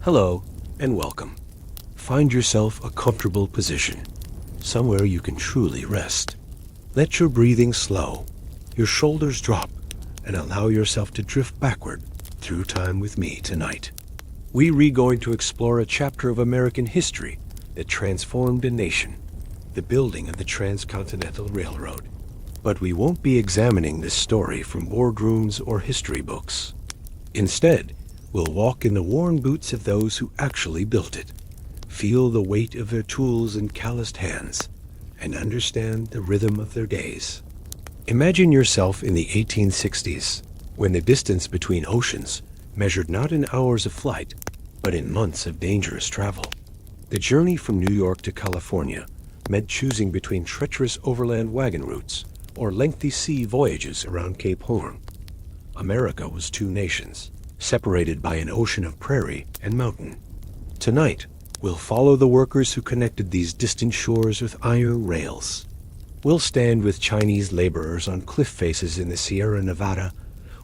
Hello, and welcome. Find yourself a comfortable position, somewhere you can truly rest. Let your breathing slow, your shoulders drop, and allow yourself to drift backward through time with me tonight. We're going to explore a chapter of American history that transformed a nation, the building of the Transcontinental Railroad. But we won't be examining this story from boardrooms or history books. Instead, we'll walk in the worn boots of those who actually built it, feel the weight of their tools in calloused hands, and understand the rhythm of their days. Imagine yourself in the 1860s, when the distance between oceans measured not in hours of flight, but in months of dangerous travel. The journey from New York to California meant choosing between treacherous overland wagon routes or lengthy sea voyages around Cape Horn. America was two nations, separated by an ocean of prairie and mountain. Tonight, we'll follow the workers who connected these distant shores with iron rails. We'll stand with Chinese laborers on cliff faces in the Sierra Nevada,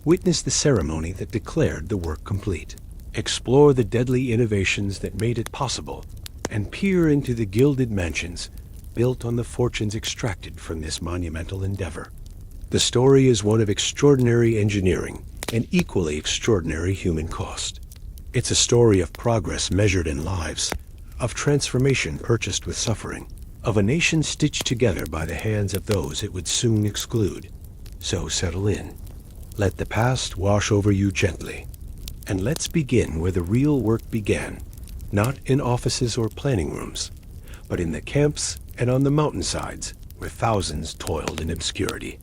witness the ceremony that declared the work complete, explore the deadly innovations that made it possible, and peer into the gilded mansions built on the fortunes extracted from this monumental endeavor. The story is one of extraordinary engineering and equally extraordinary human cost. It's a story of progress measured in lives, of transformation purchased with suffering, of a nation stitched together by the hands of those it would soon exclude. So settle in. Let the past wash over you gently. And let's begin where the real work began, not in offices or planning rooms, but in the camps and on the mountainsides where thousands toiled in obscurity.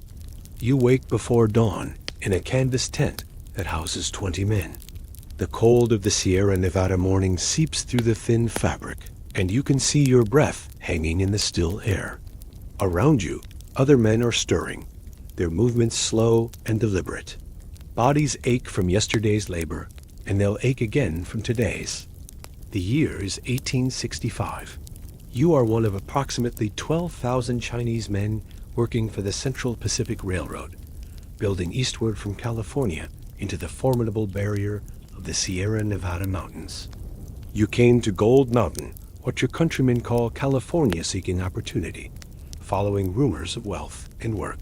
You wake before dawn in a canvas tent that houses 20 men. The cold of the Sierra Nevada morning seeps through the thin fabric, and you can see your breath hanging in the still air. Around you, other men are stirring, their movements slow and deliberate. Bodies ache from yesterday's labor, and they'll ache again from today's. The year is 1865. You are one of approximately 12,000 Chinese men working for the Central Pacific Railroad, building eastward from California into the formidable barrier of the Sierra Nevada mountains. You came to Gold Mountain, what your countrymen call California seeking opportunity, following rumors of wealth and work.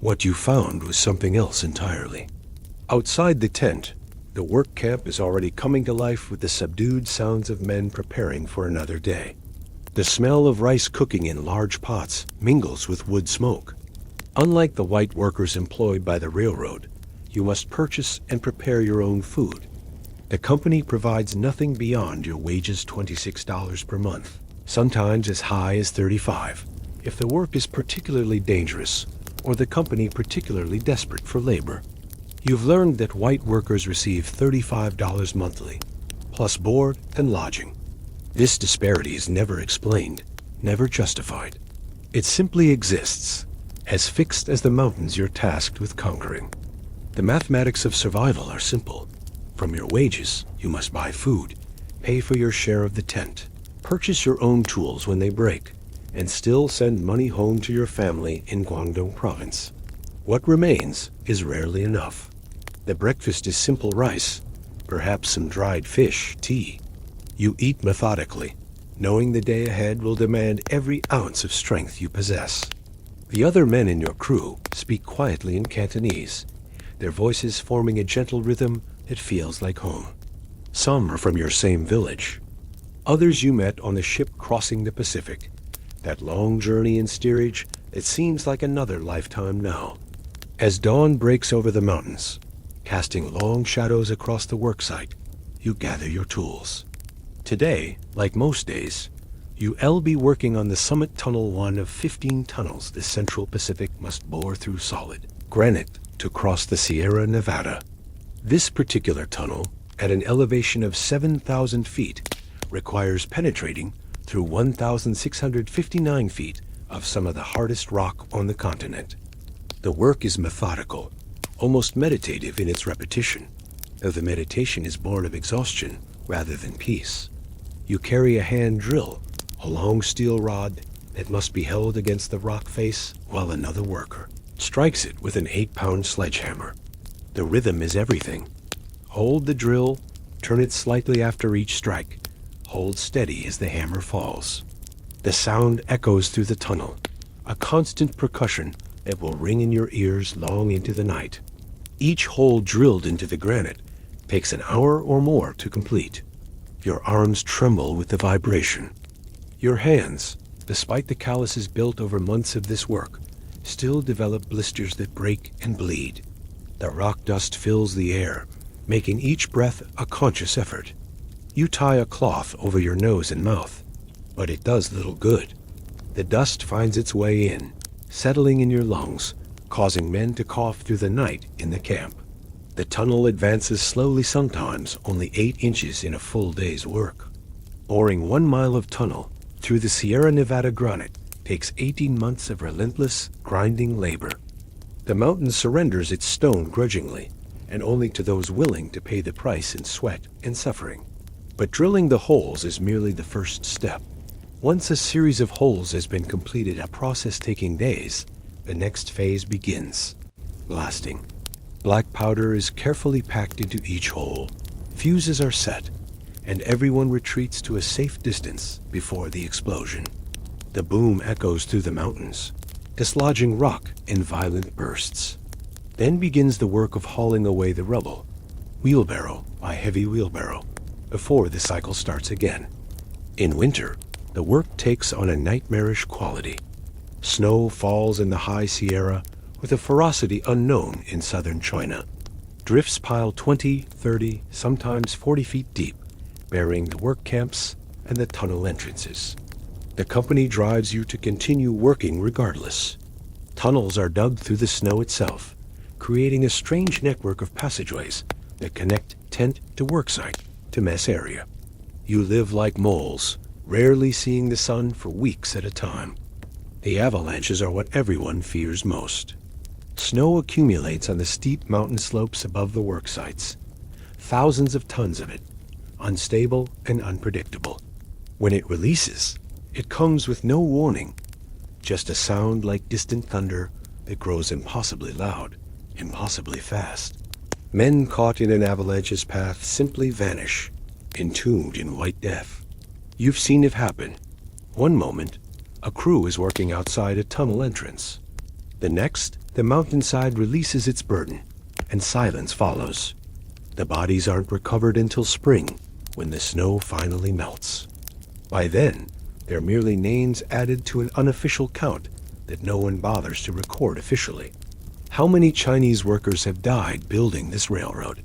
What you found was something else entirely. Outside the tent, the work camp is already coming to life with the subdued sounds of men preparing for another day. The smell of rice cooking in large pots mingles with wood smoke. Unlike the white workers employed by the railroad, you must purchase and prepare your own food. The company provides nothing beyond your wages $26 per month, sometimes as high as $35, if the work is particularly dangerous or the company particularly desperate for labor. You've learned that white workers receive $35 monthly, plus board and lodging. This disparity is never explained, never justified. It simply exists, as fixed as the mountains you're tasked with conquering. The mathematics of survival are simple. From your wages, you must buy food, pay for your share of the tent, purchase your own tools when they break, and still send money home to your family in Guangdong province. What remains is rarely enough. The breakfast is simple rice, perhaps some dried fish, tea. You eat methodically, knowing the day ahead will demand every ounce of strength you possess. The other men in your crew speak quietly in Cantonese, their voices forming a gentle rhythm that feels like home. Some are from your same village. Others you met on the ship crossing the Pacific, that long journey in steerage that seems like another lifetime now. As dawn breaks over the mountains, casting long shadows across the worksite, you gather your tools. Today, like most days, you'll be working on the Summit Tunnel, one of 15 tunnels the Central Pacific must bore through solid granite to cross the Sierra Nevada. This particular tunnel, at an elevation of 7,000 feet, requires penetrating through 1,659 feet of some of the hardest rock on the continent. The work is methodical, almost meditative in its repetition, though the meditation is born of exhaustion rather than peace. You carry a hand drill, a long steel rod that must be held against the rock face while another worker strikes it with an 8-pound sledgehammer. The rhythm is everything. Hold the drill, Turn it slightly after each strike. Hold steady as the hammer falls. The sound echoes through the tunnel, a constant percussion that will ring in your ears long into the night. Each hole drilled into the granite takes an hour or more to complete. Your arms tremble with the vibration. Your hands, despite the calluses built over months of this work, still develop blisters that break and bleed. The rock dust fills the air, making each breath a conscious effort. You tie a cloth over your nose and mouth, but it does little good. The dust finds its way in, settling in your lungs, causing men to cough through the night in the camp. The tunnel advances slowly, sometimes only 8 inches in a full day's work. Boring 1 mile of tunnel through the Sierra Nevada granite takes 18 months of relentless, grinding labor. The mountain surrenders its stone grudgingly, and only to those willing to pay the price in sweat and suffering. But drilling the holes is merely the first step. Once a series of holes has been completed, a process taking days, the next phase begins. Blasting. Black powder is carefully packed into each hole. Fuses are set, and everyone retreats to a safe distance before the explosion. The boom echoes through the mountains, dislodging rock in violent bursts. Then begins the work of hauling away the rubble, wheelbarrow by heavy wheelbarrow, before the cycle starts again. In winter, the work takes on a nightmarish quality. Snow falls in the high Sierra with a ferocity unknown in southern China. Drifts pile 20, 30, sometimes 40 feet deep, burying the work camps and the tunnel entrances. The company drives you to continue working regardless. Tunnels are dug through the snow itself, creating a strange network of passageways that connect tent to worksite to mess area. You live like moles, rarely seeing the sun for weeks at a time. The avalanches are what everyone fears most. Snow accumulates on the steep mountain slopes above the work sites. Thousands of tons of it, unstable and unpredictable. When it releases, it comes with no warning, just a sound like distant thunder that grows impossibly loud, impossibly fast. Men caught in an avalanche's path simply vanish, entombed in white death. You've seen it happen. One moment, a crew is working outside a tunnel entrance. The next, the mountainside releases its burden, and silence follows. The bodies aren't recovered until spring, when the snow finally melts. By then, they're merely names added to an unofficial count that no one bothers to record officially. How many Chinese workers have died building this railroad?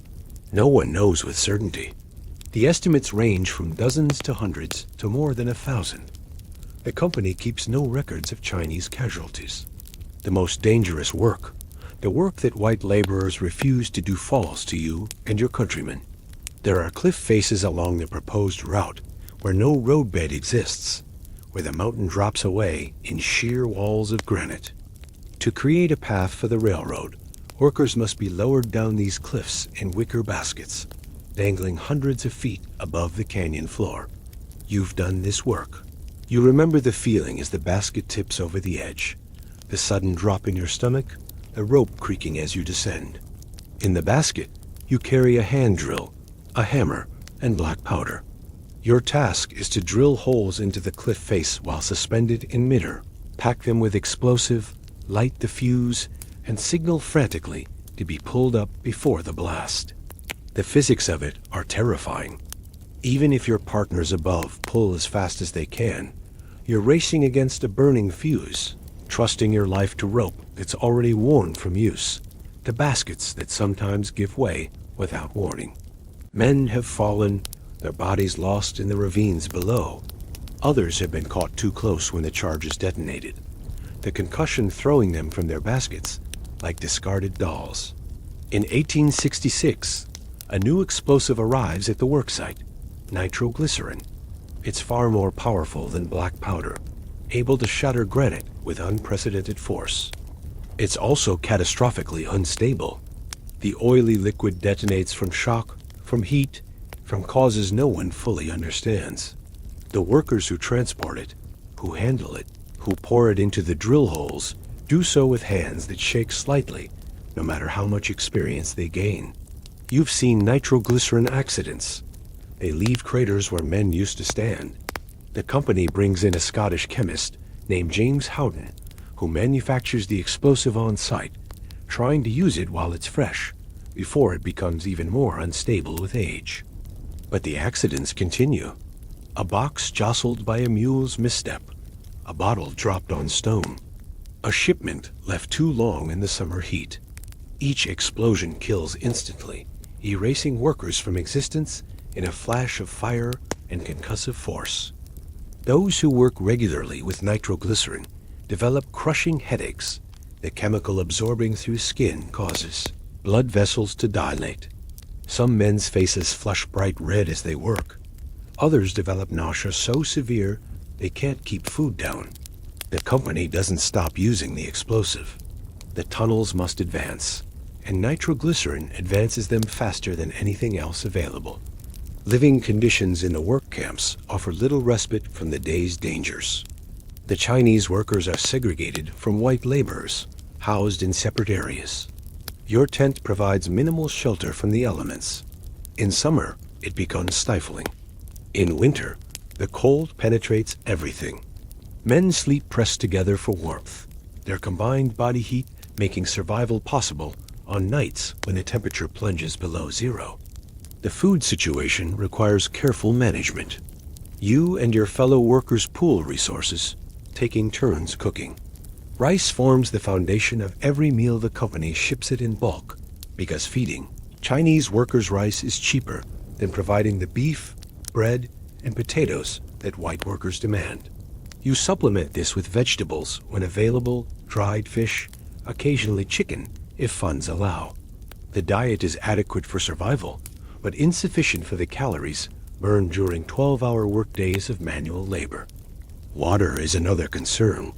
No one knows with certainty. The estimates range from dozens to hundreds to more than 1,000. The company keeps no records of Chinese casualties. The most dangerous work, the work that white laborers refuse to do, falls to you and your countrymen. There are cliff faces along the proposed route where no roadbed exists, where the mountain drops away in sheer walls of granite. To create a path for the railroad, workers must be lowered down these cliffs in wicker baskets, dangling hundreds of feet above the canyon floor. You've done this work. You remember the feeling as the basket tips over the edge, the sudden drop in your stomach, the rope creaking as you descend. In the basket, you carry a hand drill, a hammer, and black powder. Your task is to drill holes into the cliff face while suspended in midair, pack them with explosive, light the fuse, and signal frantically to be pulled up before the blast. The physics of it are terrifying. Even if your partners above pull as fast as they can, you're racing against a burning fuse, trusting your life to rope that's already worn from use, to baskets that sometimes give way without warning. Men have fallen, their bodies lost in the ravines below. Others have been caught too close when the charges detonated, the concussion throwing them from their baskets like discarded dolls. In 1866, a new explosive arrives at the worksite, nitroglycerin. It's far more powerful than black powder, able to shatter granite with unprecedented force. It's also catastrophically unstable. The oily liquid detonates from shock, from heat, from causes no one fully understands. The workers who transport it, who handle it, who pour it into the drill holes, do so with hands that shake slightly, no matter how much experience they gain. You've seen nitroglycerin accidents, They leave craters where men used to stand. The company brings in a Scottish chemist named James Howden, who manufactures the explosive on site, trying to use it while it's fresh, before it becomes even more unstable with age. But the accidents continue. A box jostled by a mule's misstep, a bottle dropped on stone, a shipment left too long in the summer heat. Each explosion kills instantly, erasing workers from existence in a flash of fire and concussive force. Those who work regularly with nitroglycerin develop crushing headaches. The chemical absorbing through skin causes blood vessels to dilate. Some men's faces flush bright red as they work. Others develop nausea so severe they can't keep food down. The company doesn't stop using the explosive. The tunnels must advance, and nitroglycerin advances them faster than anything else available. Living conditions in the work camps offer little respite from the day's dangers. The Chinese workers are segregated from white laborers, housed in separate areas. Your tent provides minimal shelter from the elements. In summer, it becomes stifling. In winter, the cold penetrates everything. Men sleep pressed together for warmth, their combined body heat making survival possible on nights when the temperature plunges below zero. The food situation requires careful management. You and your fellow workers pool resources, taking turns cooking. Rice forms the foundation of every meal the company ships it in bulk, because feeding Chinese workers rice is cheaper than providing the beef, bread, and potatoes that white workers demand. You supplement this with vegetables when available, dried fish, occasionally chicken, if funds allow. The diet is adequate for survival, but insufficient for the calories burned during 12-hour workdays of manual labor. Water is another concern.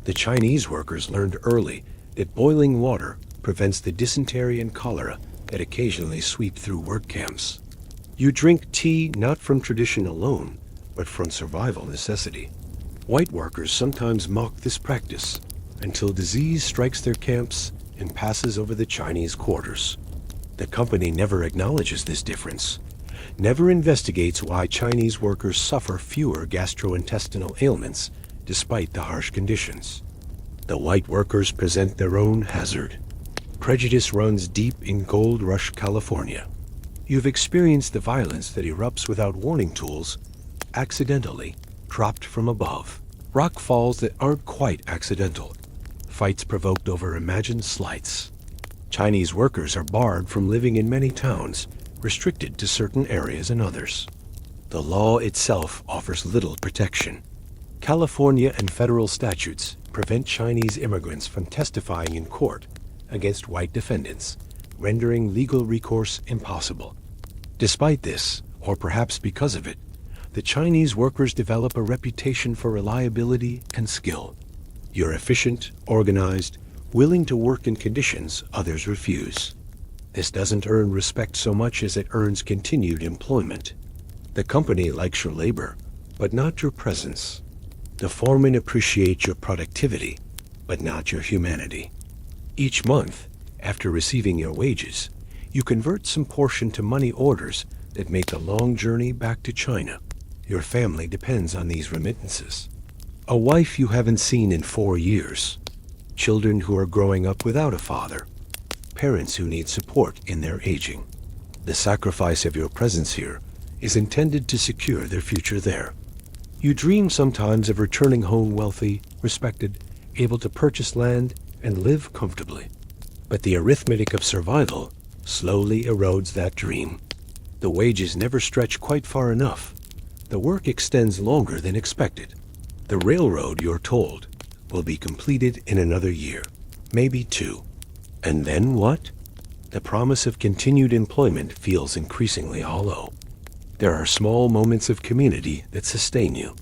The Chinese workers learned early that boiling water prevents the dysentery and cholera that occasionally sweep through work camps. You drink tea not from tradition alone, but from survival necessity. White workers sometimes mock this practice until disease strikes their camps and passes over the Chinese quarters. The company never acknowledges this difference, never investigates why Chinese workers suffer fewer gastrointestinal ailments despite the harsh conditions. The white workers present their own hazard. Prejudice runs deep in Gold Rush, California. You've experienced the violence that erupts without warning tools, accidentally, dropped from above. Rock falls that aren't quite accidental. Fights provoked over imagined slights. Chinese workers are barred from living in many towns, restricted to certain areas and others. The law itself offers little protection. California and federal statutes prevent Chinese immigrants from testifying in court against white defendants, rendering legal recourse impossible. Despite this, or perhaps because of it, the Chinese workers develop a reputation for reliability and skill. You're efficient, organized, willing to work in conditions others refuse. This doesn't earn respect so much as it earns continued employment. The company likes your labor, but not your presence. The foreman appreciates your productivity, but not your humanity. Each month, after receiving your wages, you convert some portion to money orders that make the long journey back to China. Your family depends on these remittances. A wife you haven't seen in 4 years. Children who are growing up without a father. Parents who need support in their aging. The sacrifice of your presence here is intended to secure their future there. You dream sometimes of returning home wealthy, respected, able to purchase land and live comfortably. But the arithmetic of survival slowly erodes that dream. The wages never stretch quite far enough. The work extends longer than expected. The railroad, you're told, will be completed in another year, maybe 2. And then what? The promise of continued employment feels increasingly hollow. There are small moments of community that sustain you.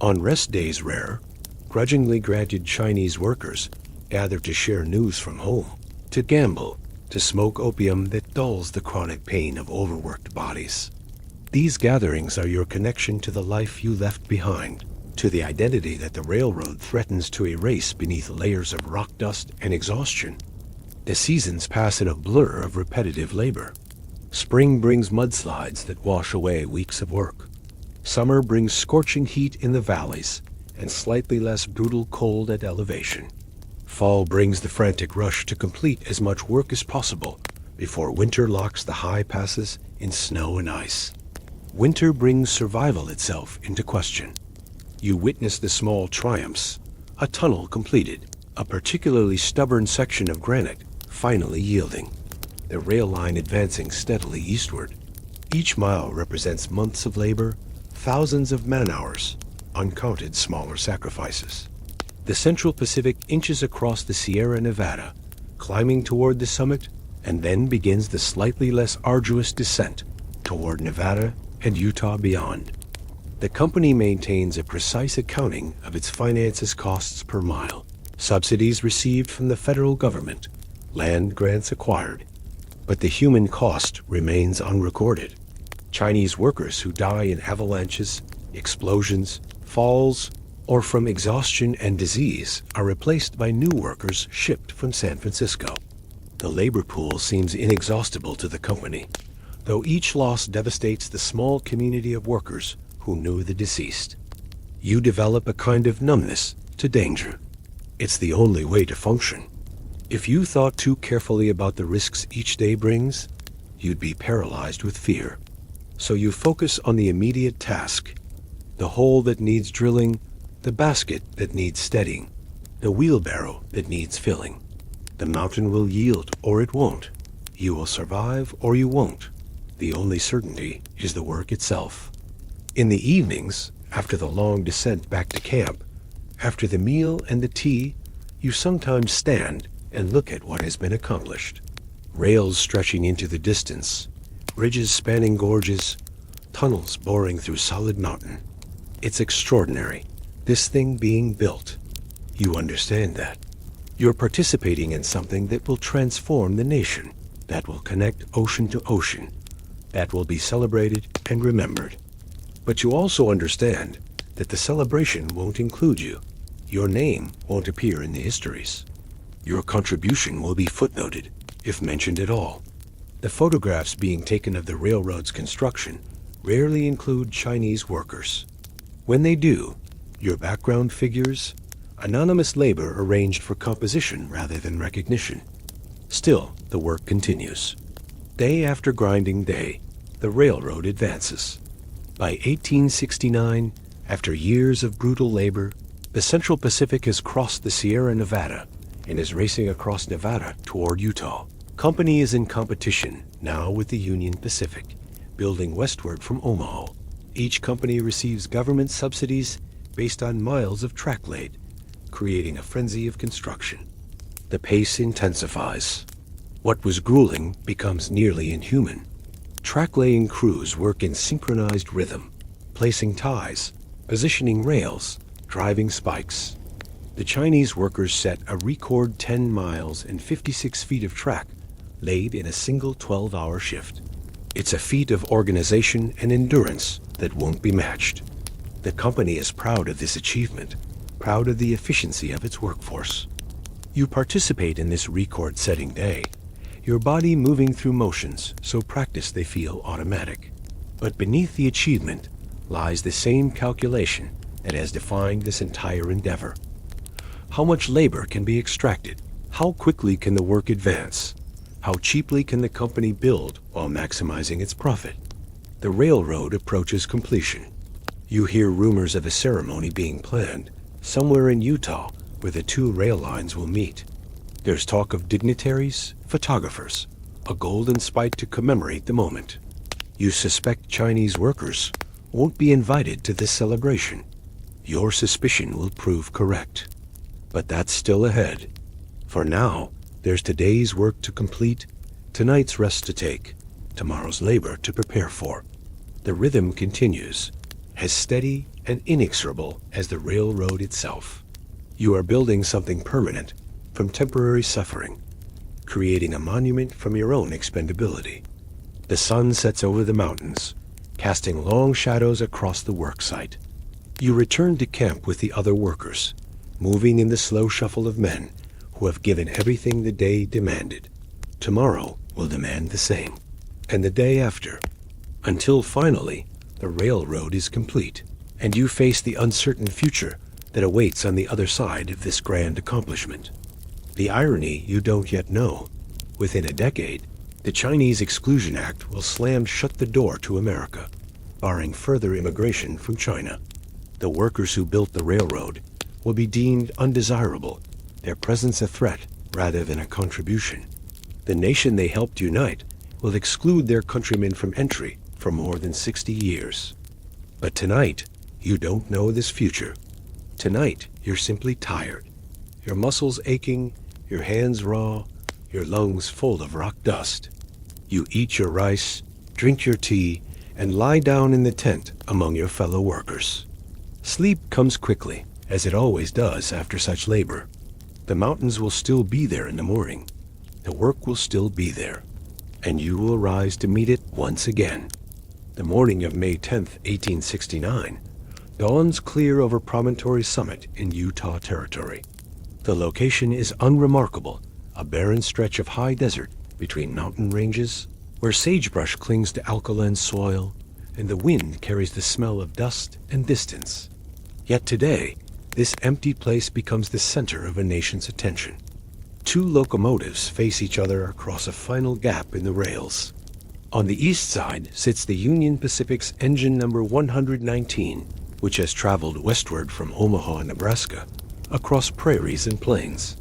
On rest days rare, grudgingly granted Chinese workers gather to share news from home, to gamble, to smoke opium that dulls the chronic pain of overworked bodies. These gatherings are your connection to the life you left behind, to the identity that the railroad threatens to erase beneath layers of rock dust and exhaustion. The seasons pass in a blur of repetitive labor. Spring brings mudslides that wash away weeks of work. Summer brings scorching heat in the valleys and slightly less brutal cold at elevation. Fall brings the frantic rush to complete as much work as possible before winter locks the high passes in snow and ice. Winter brings survival itself into question. You witness the small triumphs, a tunnel completed, a particularly stubborn section of granite finally yielding, the rail line advancing steadily eastward. Each mile represents months of labor, thousands of man-hours, uncounted smaller sacrifices. The Central Pacific inches across the Sierra Nevada, climbing toward the summit, and then begins the slightly less arduous descent toward Nevada and Utah beyond. The company maintains a precise accounting of its finances costs per mile, subsidies received from the federal government, land grants acquired, but the human cost remains unrecorded. Chinese workers who die in avalanches, explosions, falls, or from exhaustion and disease are replaced by new workers shipped from San Francisco. The labor pool seems inexhaustible to the company, though each loss devastates the small community of workers who knew the deceased. You develop a kind of numbness to danger. It's the only way to function. If you thought too carefully about the risks each day brings, you'd be paralyzed with fear. So you focus on the immediate task, the hole that needs drilling, the basket that needs steadying, the wheelbarrow that needs filling. The mountain will yield or it won't. You will survive or you won't. The only certainty is the work itself. In the evenings, after the long descent back to camp, after the meal and the tea, you sometimes stand and look at what has been accomplished. Rails stretching into the distance, bridges spanning gorges, tunnels boring through solid mountain. It's extraordinary, this thing being built. You understand that. You're participating in something that will transform the nation, that will connect ocean to ocean, that will be celebrated and remembered. But you also understand that the celebration won't include you. Your name won't appear in the histories. Your contribution will be footnoted, if mentioned at all. The photographs being taken of the railroad's construction rarely include Chinese workers. When they do, your background figures, anonymous labor arranged for composition rather than recognition. Still, the work continues. Day after grinding day, the railroad advances. By 1869, after years of brutal labor, the Central Pacific has crossed the Sierra Nevada and is racing across Nevada toward Utah. Company is in competition now with the Union Pacific, building westward from Omaha. Each company receives government subsidies based on miles of track laid, creating a frenzy of construction. The pace intensifies. What was grueling becomes nearly inhuman. Track-laying crews work in synchronized rhythm, placing ties, positioning rails, driving spikes. The Chinese workers set a record 10 miles and 56 feet of track laid in a single 12-hour shift. It's a feat of organization and endurance that won't be matched. The company is proud of this achievement, proud of the efficiency of its workforce. You participate in this record-setting day, your body moving through motions so practiced they feel automatic. But beneath the achievement lies the same calculation that has defined this entire endeavor. How much labor can be extracted? How quickly can the work advance? How cheaply can the company build while maximizing its profit? The railroad approaches completion. You hear rumors of a ceremony being planned somewhere in Utah where the two rail lines will meet. There's talk of dignitaries, photographers, a golden spike to commemorate the moment. You suspect Chinese workers won't be invited to this celebration. Your suspicion will prove correct. But that's still ahead. For now, there's today's work to complete, tonight's rest to take, tomorrow's labor to prepare for. The rhythm continues, as steady and inexorable as the railroad itself. You are building something permanent from temporary suffering, creating a monument from your own expendability. The sun sets over the mountains, casting long shadows across the work site. You return to camp with the other workers, moving in the slow shuffle of men who have given everything the day demanded. Tomorrow will demand the same. and the day after, until finally the railroad is complete, and you face the uncertain future that awaits on the other side of this grand accomplishment. The irony you don't yet know: within a decade, the Chinese Exclusion Act will slam shut the door to America, barring further immigration from China. The workers who built the railroad will be deemed undesirable, their presence a threat rather than a contribution. The nation they helped unite will exclude their countrymen from entry for more than 60 years. But tonight, you don't know this future. Tonight, you're simply tired. Your muscles aching, your hands raw, your lungs full of rock dust. You eat your rice, drink your tea, and lie down in the tent among your fellow workers. Sleep comes quickly, as it always does after such labor. The mountains will still be there in the morning. The work will still be there, and you will rise to meet it once again. The morning of May 10th, 1869, dawns clear over Promontory Summit in Utah Territory. The location is unremarkable, a barren stretch of high desert between mountain ranges, where sagebrush clings to alkaline soil, and the wind carries the smell of dust and distance. Yet today, this empty place becomes the center of a nation's attention. Two locomotives face each other across a final gap in the rails. On the east side sits the Union Pacific's engine number 119, which has traveled westward from Omaha, Nebraska, across prairies and plains.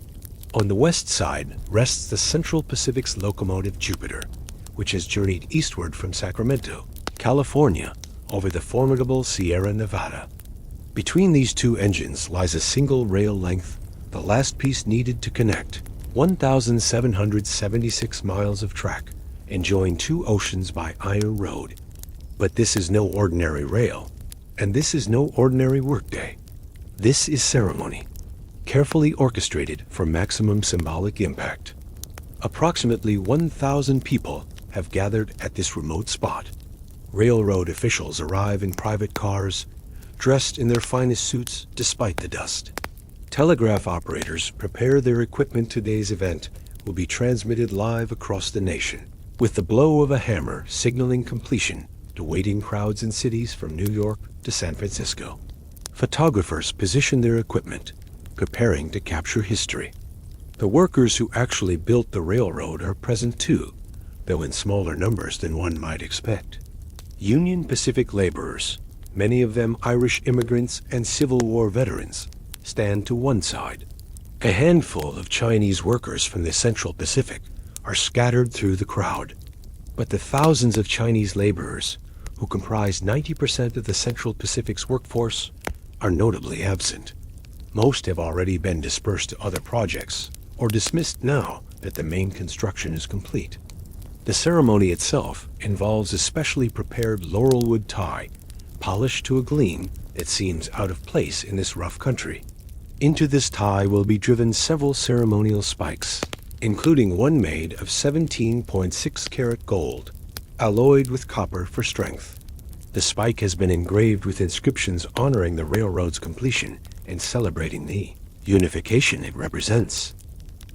On the west side rests the Central Pacific's locomotive Jupiter, which has journeyed eastward from Sacramento, California, over the formidable Sierra Nevada. Between these two engines lies a single rail length, the last piece needed to connect 1,776 miles of track and join two oceans by iron road. But this is no ordinary rail, and this is no ordinary workday. This is ceremony, carefully orchestrated for maximum symbolic impact. Approximately 1,000 people have gathered at this remote spot. Railroad officials arrive in private cars, dressed in their finest suits despite the dust. Telegraph operators prepare their equipment. Today's event will be transmitted live across the nation, with the blow of a hammer signaling completion to waiting crowds in cities from New York to San Francisco. Photographers position their equipment, preparing to capture history. The workers who actually built the railroad are present too, though in smaller numbers than one might expect. Union Pacific laborers, many of them Irish immigrants and Civil War veterans, stand to one side. A handful of Chinese workers from the Central Pacific are scattered through the crowd. But the thousands of Chinese laborers, who comprise 90% of the Central Pacific's workforce, are notably absent. Most have already been dispersed to other projects, or dismissed now that the main construction is complete. The ceremony itself involves a specially prepared laurelwood tie, polished to a gleam that seems out of place in this rough country. Into this tie will be driven several ceremonial spikes, including one made of 17.6 karat gold, alloyed with copper for strength. The spike has been engraved with inscriptions honoring the railroad's completion and celebrating the unification it represents.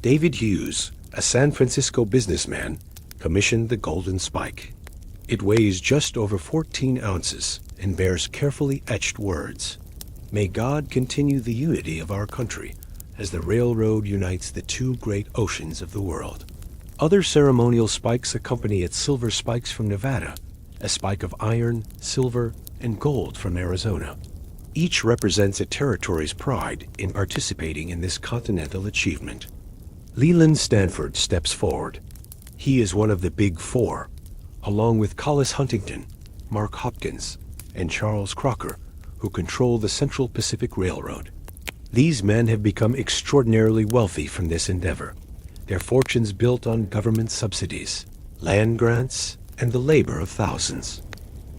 David Hughes, a San Francisco businessman, commissioned the golden spike. It weighs just over 14 ounces and bears carefully etched words: "May God continue the unity of our country as the railroad unites the two great oceans of the world." Other ceremonial spikes accompany its: silver spikes from Nevada, a spike of iron, silver, and gold from Arizona. Each represents a territory's pride in participating in this continental achievement. Leland Stanford steps forward. He is one of the Big Four, along with Collis Huntington, Mark Hopkins, and Charles Crocker, who control the Central Pacific Railroad. These men have become extraordinarily wealthy from this endeavor, their fortunes built on government subsidies, land grants, and the labor of thousands.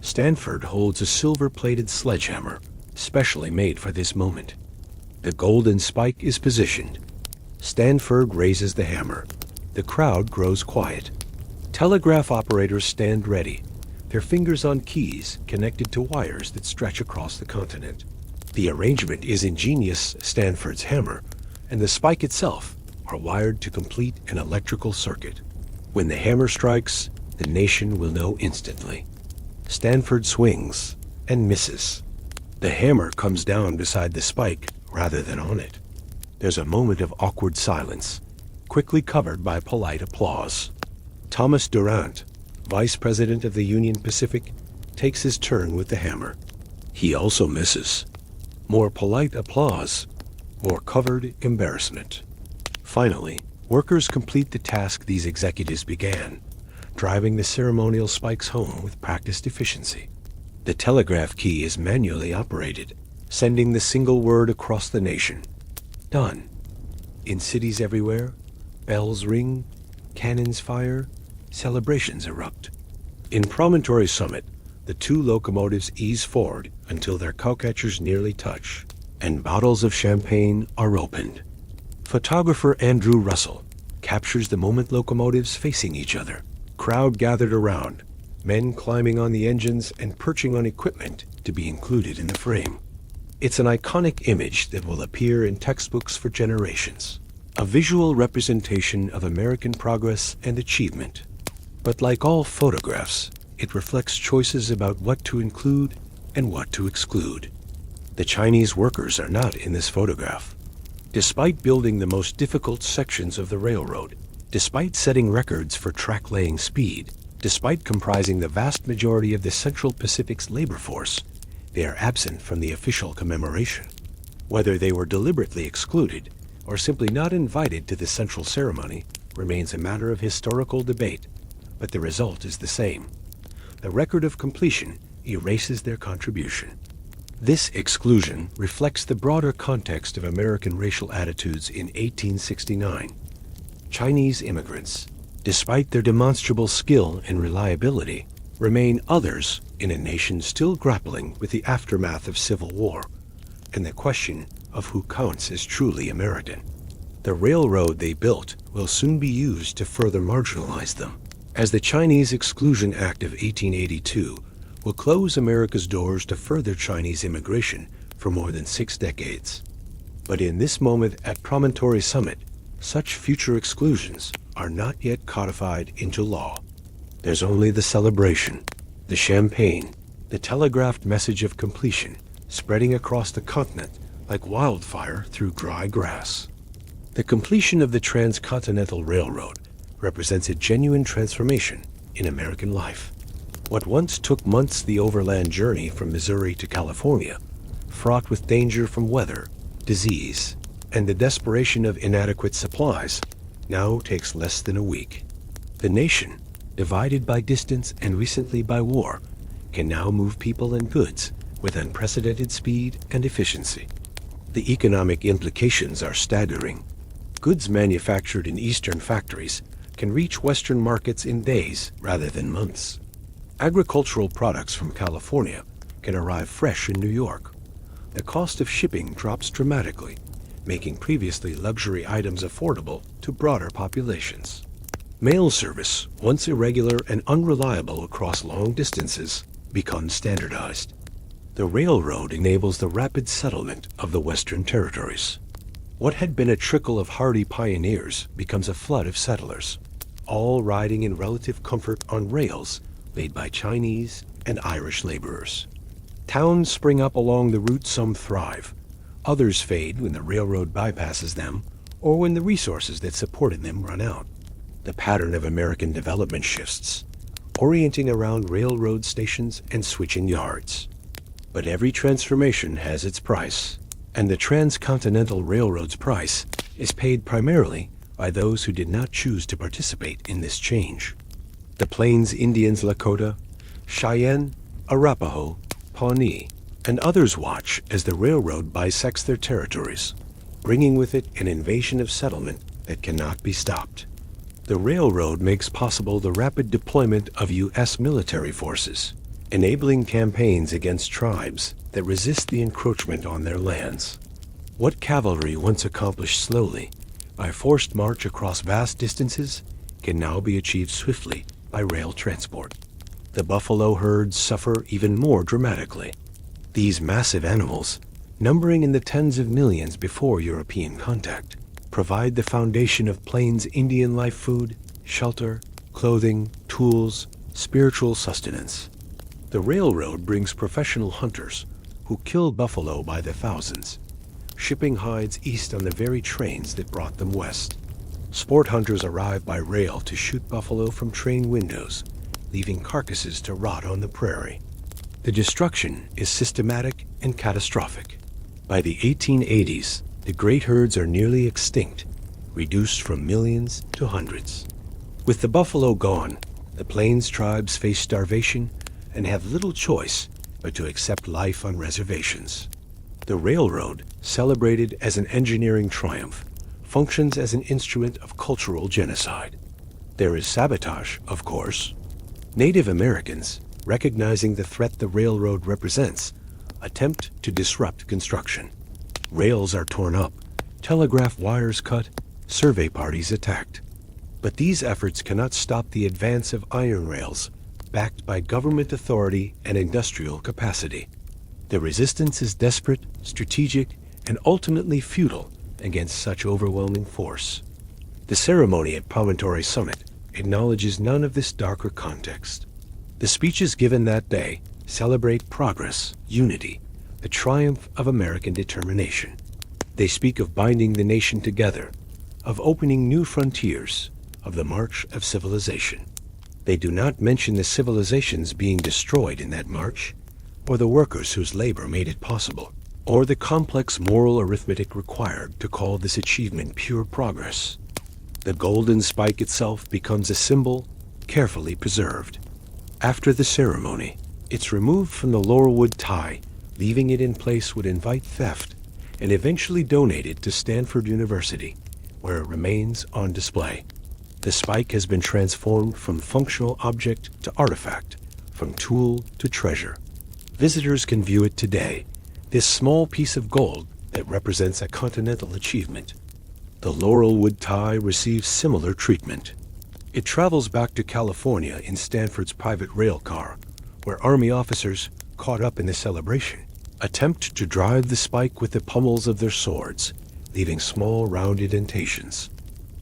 Stanford holds a silver-plated sledgehammer, specially made for this moment. The golden spike is positioned. Stanford raises the hammer. The crowd grows quiet. Telegraph operators stand ready, their fingers on keys connected to wires that stretch across the continent. The arrangement is ingenious. Stanford's hammer and the spike itself are wired to complete an electrical circuit. When the hammer strikes, the nation will know instantly. Stanford swings and misses. The hammer comes down beside the spike rather than on it. There's a moment of awkward silence, quickly covered by polite applause. Thomas Durant, Vice President of the Union Pacific, takes his turn with the hammer. He also misses. More polite applause, more covered embarrassment. Finally, workers complete the task these executives began, driving the ceremonial spikes home with practiced efficiency. The telegraph key is manually operated, sending the single word across the nation. Done. In cities everywhere, bells ring, cannons fire, celebrations erupt. In Promontory Summit, the two locomotives ease forward until their cowcatchers nearly touch, and bottles of champagne are opened. Photographer Andrew Russell captures the moment locomotives facing each other. Crowd gathered around, men climbing on the engines and perching on equipment to be included in the frame. It's an iconic image that will appear in textbooks for generations, a visual representation of American progress and achievement. But like all photographs, it reflects choices about what to include and what to exclude. The Chinese workers are not in this photograph. Despite building the most difficult sections of the railroad, despite setting records for track-laying speed, despite comprising the vast majority of the Central Pacific's labor force, they are absent from the official commemoration. Whether they were deliberately excluded or simply not invited to the central ceremony remains a matter of historical debate, but the result is the same. The record of completion erases their contribution. This exclusion reflects the broader context of American racial attitudes in 1869. Chinese immigrants, despite their demonstrable skill and reliability, remain others in a nation still grappling with the aftermath of civil war and the question of who counts as truly American. The railroad they built will soon be used to further marginalize them, as the Chinese Exclusion Act of 1882 will close America's doors to further Chinese immigration for more than 6 decades. But in this moment at Promontory Summit, such future exclusions are not yet codified into law. There's only the celebration, the champagne, the telegraphed message of completion spreading across the continent like wildfire through dry grass. The completion of the Transcontinental Railroad represents a genuine transformation in American life. What once took months the overland journey from Missouri to California, fraught with danger from weather, disease, and the desperation of inadequate supplies, now takes less than a week. The nation, divided by distance and recently by war, can now move people and goods with unprecedented speed and efficiency. The economic implications are staggering. Goods manufactured in Eastern factories can reach Western markets in days rather than months. Agricultural products from California can arrive fresh in New York. The cost of shipping drops dramatically, making previously luxury items affordable to broader populations. Mail service, once irregular and unreliable across long distances, becomes standardized. The railroad enables the rapid settlement of the Western territories. What had been a trickle of hardy pioneers becomes a flood of settlers, all riding in relative comfort on rails laid by Chinese and Irish laborers. Towns spring up along the route, some thrive. Others fade when the railroad bypasses them or when the resources that supported them run out. The pattern of American development shifts, orienting around railroad stations and switching yards. But every transformation has its price, and the Transcontinental Railroad's price is paid primarily by those who did not choose to participate in this change. The Plains Indians Lakota, Cheyenne, Arapaho, Pawnee, and others watch as the railroad bisects their territories, bringing with it an invasion of settlement that cannot be stopped. The railroad makes possible the rapid deployment of U.S. military forces, enabling campaigns against tribes that resist the encroachment on their lands. What cavalry once accomplished slowly, by forced march across vast distances, can now be achieved swiftly by rail transport. The buffalo herds suffer even more dramatically. These massive animals, numbering in the tens of millions before European contact, provide the foundation of Plains Indian life: food, shelter, clothing, tools, spiritual sustenance. The railroad brings professional hunters who kill buffalo by the thousands, shipping hides east on the very trains that brought them west. Sport hunters arrive by rail to shoot buffalo from train windows, leaving carcasses to rot on the prairie. The destruction is systematic and catastrophic. By the 1880s, the great herds are nearly extinct, reduced from millions to hundreds. With the buffalo gone, the Plains tribes face starvation and have little choice but to accept life on reservations. The railroad, celebrated as an engineering triumph, functions as an instrument of cultural genocide. There is sabotage, of course. Native Americans, recognizing the threat the railroad represents, attempt to disrupt construction. Rails are torn up, telegraph wires cut, survey parties attacked. But these efforts cannot stop the advance of iron rails, backed by government authority and industrial capacity. The resistance is desperate, strategic, and ultimately futile against such overwhelming force. The ceremony at Promontory Summit acknowledges none of this darker context. The speeches given that day celebrate progress, unity, the triumph of American determination. They speak of binding the nation together, of opening new frontiers, of the march of civilization. They do not mention the civilizations being destroyed in that march, or the workers whose labor made it possible, or the complex moral arithmetic required to call this achievement pure progress. The golden spike itself becomes a symbol carefully preserved. After the ceremony, it's removed from the laurelwood tie. Leaving it in place would invite theft, and eventually donated to Stanford University, where it remains on display. The spike has been transformed from functional object to artifact, from tool to treasure. Visitors can view it today, this small piece of gold that represents a continental achievement. The laurelwood tie receives similar treatment. It travels back to California in Stanford's private rail car, where Army officers, caught up in the celebration, attempt to drive the spike with the pummels of their swords, leaving small round indentations.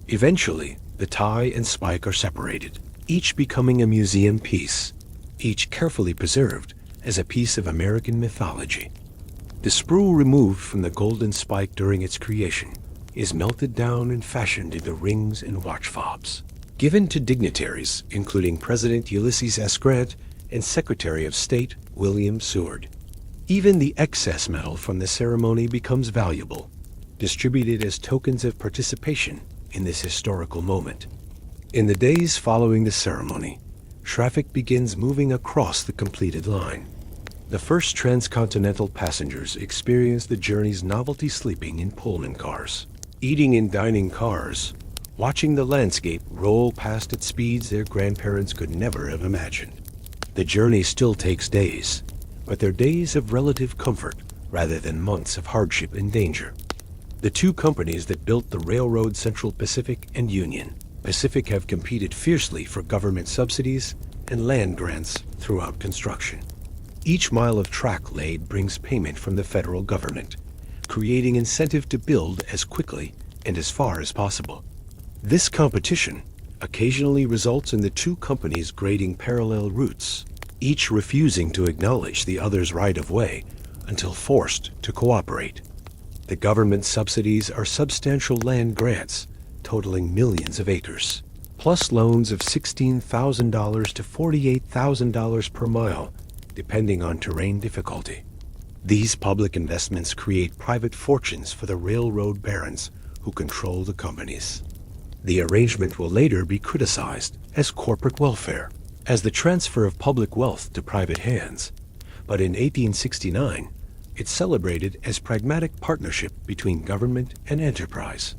Eventually, the tie and spike are separated, each becoming a museum piece, each carefully preserved as a piece of American mythology. The sprue removed from the golden spike during its creation is melted down and fashioned into rings and watch fobs, given to dignitaries including President Ulysses S. Grant and Secretary of State William Seward. Even the excess metal from the ceremony becomes valuable, distributed as tokens of participation in this historical moment. In the days following the ceremony, traffic begins moving across the completed line. The first Transcontinental passengers experience the journey's novelty sleeping in Pullman cars, eating in dining cars, watching the landscape roll past at speeds their grandparents could never have imagined. The journey still takes days, but they're days of relative comfort rather than months of hardship and danger. The two companies that built the railroad, Central Pacific and Union Pacific, have competed fiercely for government subsidies and land grants throughout construction. Each mile of track laid brings payment from the federal government, creating incentive to build as quickly and as far as possible. This competition occasionally results in the two companies grading parallel routes, each refusing to acknowledge the other's right-of-way until forced to cooperate. The government subsidies are substantial land grants totaling millions of acres, plus loans of $16,000 to $48,000 per mile, depending on terrain difficulty. These public investments create private fortunes for the railroad barons who control the companies. The arrangement will later be criticized as corporate welfare, as the transfer of public wealth to private hands, but in 1869, it's celebrated as pragmatic partnership between government and enterprise.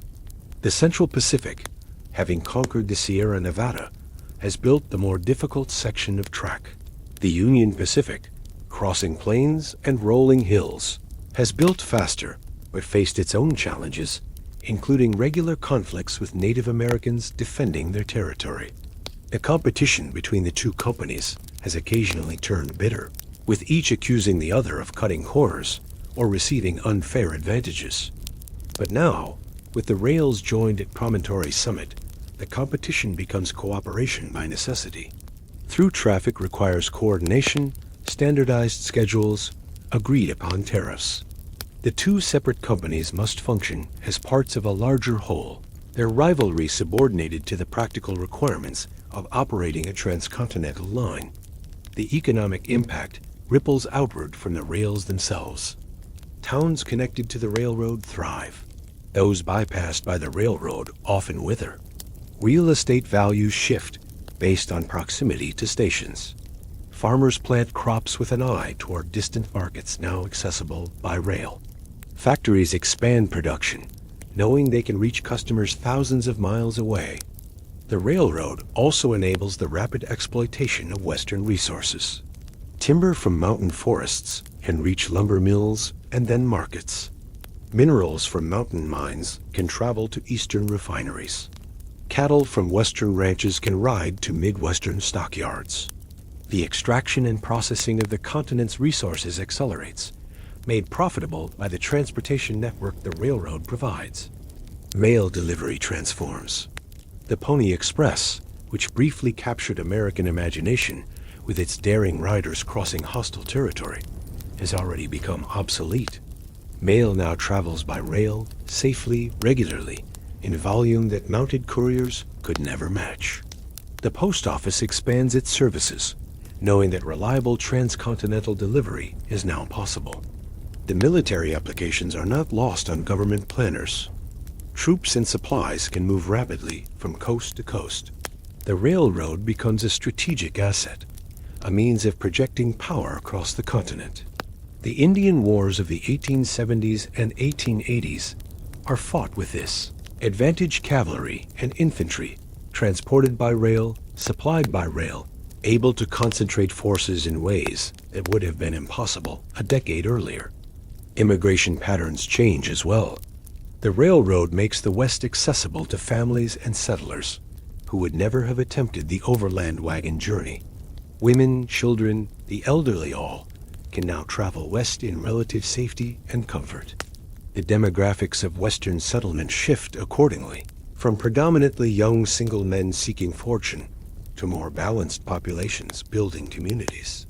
The Central Pacific, having conquered the Sierra Nevada, has built the more difficult section of track. The Union Pacific, crossing plains and rolling hills, has built faster but faced its own challenges, including regular conflicts with Native Americans defending their territory. The competition between the two companies has occasionally turned bitter, with each accusing the other of cutting corners or receiving unfair advantages. But now, with the rails joined at Promontory Summit, the competition becomes cooperation by necessity. Through traffic requires coordination, standardized schedules, agreed upon tariffs. The two separate companies must function as parts of a larger whole, their rivalry subordinated to the practical requirements of operating a transcontinental line. The economic impact ripples outward from the rails themselves. Towns connected to the railroad thrive. Those bypassed by the railroad often wither. Real estate values shift based on proximity to stations. Farmers plant crops with an eye toward distant markets now accessible by rail. Factories expand production, knowing they can reach customers thousands of miles away. The railroad also enables the rapid exploitation of Western resources. Timber from mountain forests can reach lumber mills and then markets. Minerals from mountain mines can travel to eastern refineries. Cattle from western ranches can ride to Midwestern stockyards. The extraction and processing of the continent's resources accelerates, made profitable by the transportation network the railroad provides. Mail delivery transforms. The Pony Express, which briefly captured American imagination with its daring riders crossing hostile territory, has already become obsolete. Mail now travels by rail, safely, regularly, in volume that mounted couriers could never match. The post office expands its services, knowing that reliable transcontinental delivery is now possible. The military applications are not lost on government planners. Troops and supplies can move rapidly from coast to coast. The railroad becomes a strategic asset, a means of projecting power across the continent. The Indian Wars of the 1870s and 1880s are fought with this. Advantaged cavalry and infantry, transported by rail, supplied by rail, able to concentrate forces in ways that would have been impossible a decade earlier. Immigration patterns change as well. The railroad makes the West accessible to families and settlers who would never have attempted the overland wagon journey. Women, children, the elderly all can now travel west in relative safety and comfort. The demographics of Western settlements shift accordingly, from predominantly young single men seeking fortune to more balanced populations building communities.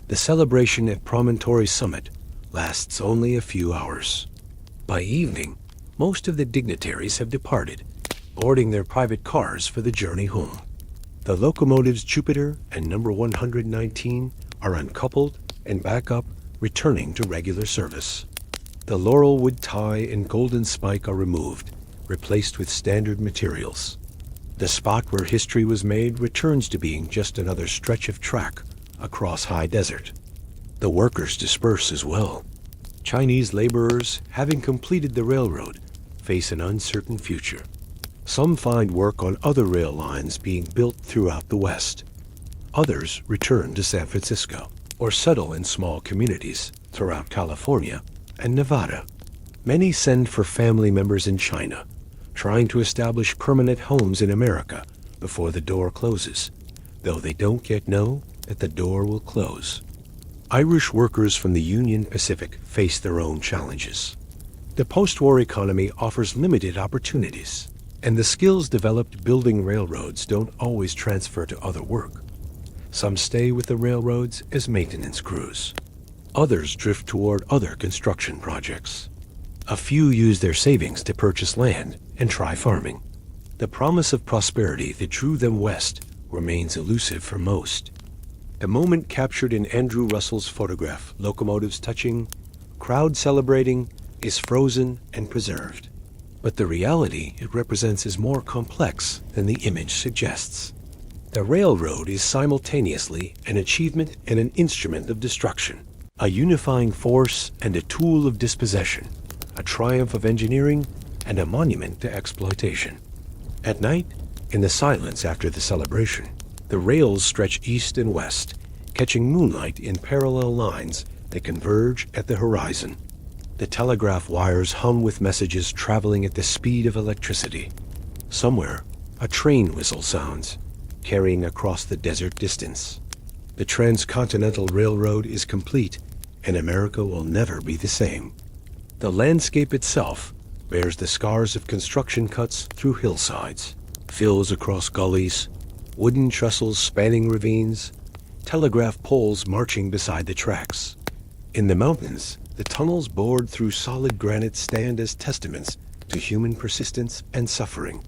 The celebration at Promontory Summit lasts only a few hours. By evening, most of the dignitaries have departed, boarding their private cars for the journey home. The locomotives Jupiter and number 119 are uncoupled and back up, returning to regular service. The laurelwood tie and golden spike are removed, replaced with standard materials. The spot where history was made returns to being just another stretch of track across high desert. The workers disperse as well. Chinese laborers, having completed the railroad, face an uncertain future. Some find work on other rail lines being built throughout the West. Others return to San Francisco or settle in small communities throughout California and Nevada. Many send for family members in China, trying to establish permanent homes in America before the door closes, though they don't yet know that the door will close. Irish workers from the Union Pacific face their own challenges. The post-war economy offers limited opportunities, and the skills developed building railroads don't always transfer to other work. Some stay with the railroads as maintenance crews. Others drift toward other construction projects. A few use their savings to purchase land and try farming. The promise of prosperity that drew them west remains elusive for most. The moment captured in Andrew Russell's photograph, Locomotives Touching, Crowd Celebrating, is frozen and preserved. But the reality it represents is more complex than the image suggests. The railroad is simultaneously an achievement and an instrument of destruction, a unifying force and a tool of dispossession, a triumph of engineering and a monument to exploitation. At night, in the silence after the celebration, the rails stretch east and west, catching moonlight in parallel lines that converge at the horizon. The telegraph wires hum with messages traveling at the speed of electricity. Somewhere, a train whistle sounds, carrying across the desert distance. The Transcontinental Railroad is complete, and America will never be the same. The landscape itself bears the scars of construction cuts through hillsides. Fills across gullies, wooden trestles spanning ravines, telegraph poles marching beside the tracks. In the mountains, the tunnels bored through solid granite stand as testaments to human persistence and suffering.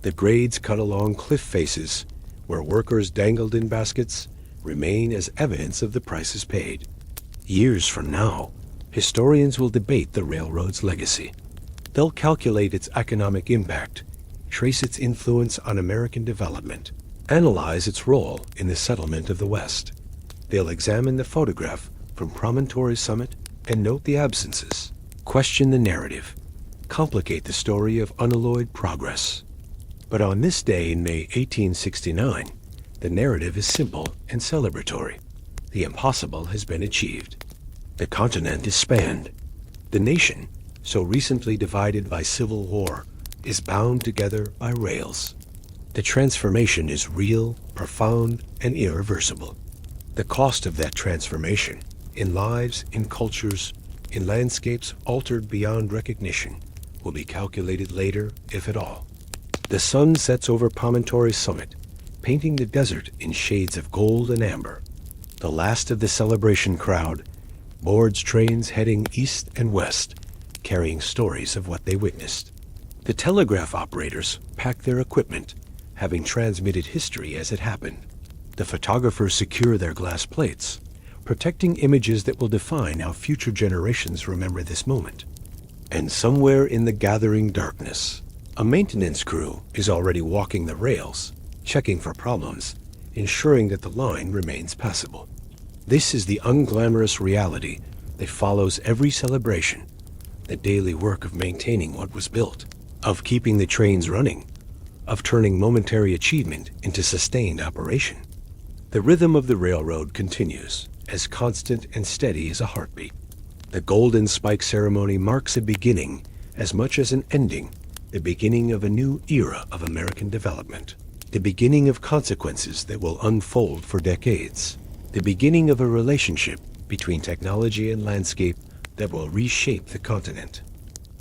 The grades cut along cliff faces, where workers dangled in baskets, remain as evidence of the prices paid. Years from now, historians will debate the railroad's legacy. They'll calculate its economic impact, trace its influence on American development, analyze its role in the settlement of the West. They'll examine the photograph from Promontory Summit and note the absences, question the narrative, complicate the story of unalloyed progress. But on this day in May 1869, the narrative is simple and celebratory. The impossible has been achieved. The continent is spanned. The nation, so recently divided by civil war, is bound together by rails. The transformation is real, profound, and irreversible. The cost of that transformation, in lives, in cultures, in landscapes altered beyond recognition, will be calculated later, if at all. The sun sets over Promontory Summit, painting the desert in shades of gold and amber. The last of the celebration crowd boards trains heading east and west, carrying stories of what they witnessed. The telegraph operators pack their equipment, having transmitted history as it happened. The photographers secure their glass plates, protecting images that will define how future generations remember this moment. And somewhere in the gathering darkness, a maintenance crew is already walking the rails, checking for problems, ensuring that the line remains passable. This is the unglamorous reality that follows every celebration, the daily work of maintaining what was built, of keeping the trains running, of turning momentary achievement into sustained operation. The rhythm of the railroad continues, as constant and steady as a heartbeat. The Golden Spike ceremony marks a beginning as much as an ending, the beginning of a new era of American development, the beginning of consequences that will unfold for decades, the beginning of a relationship between technology and landscape that will reshape the continent.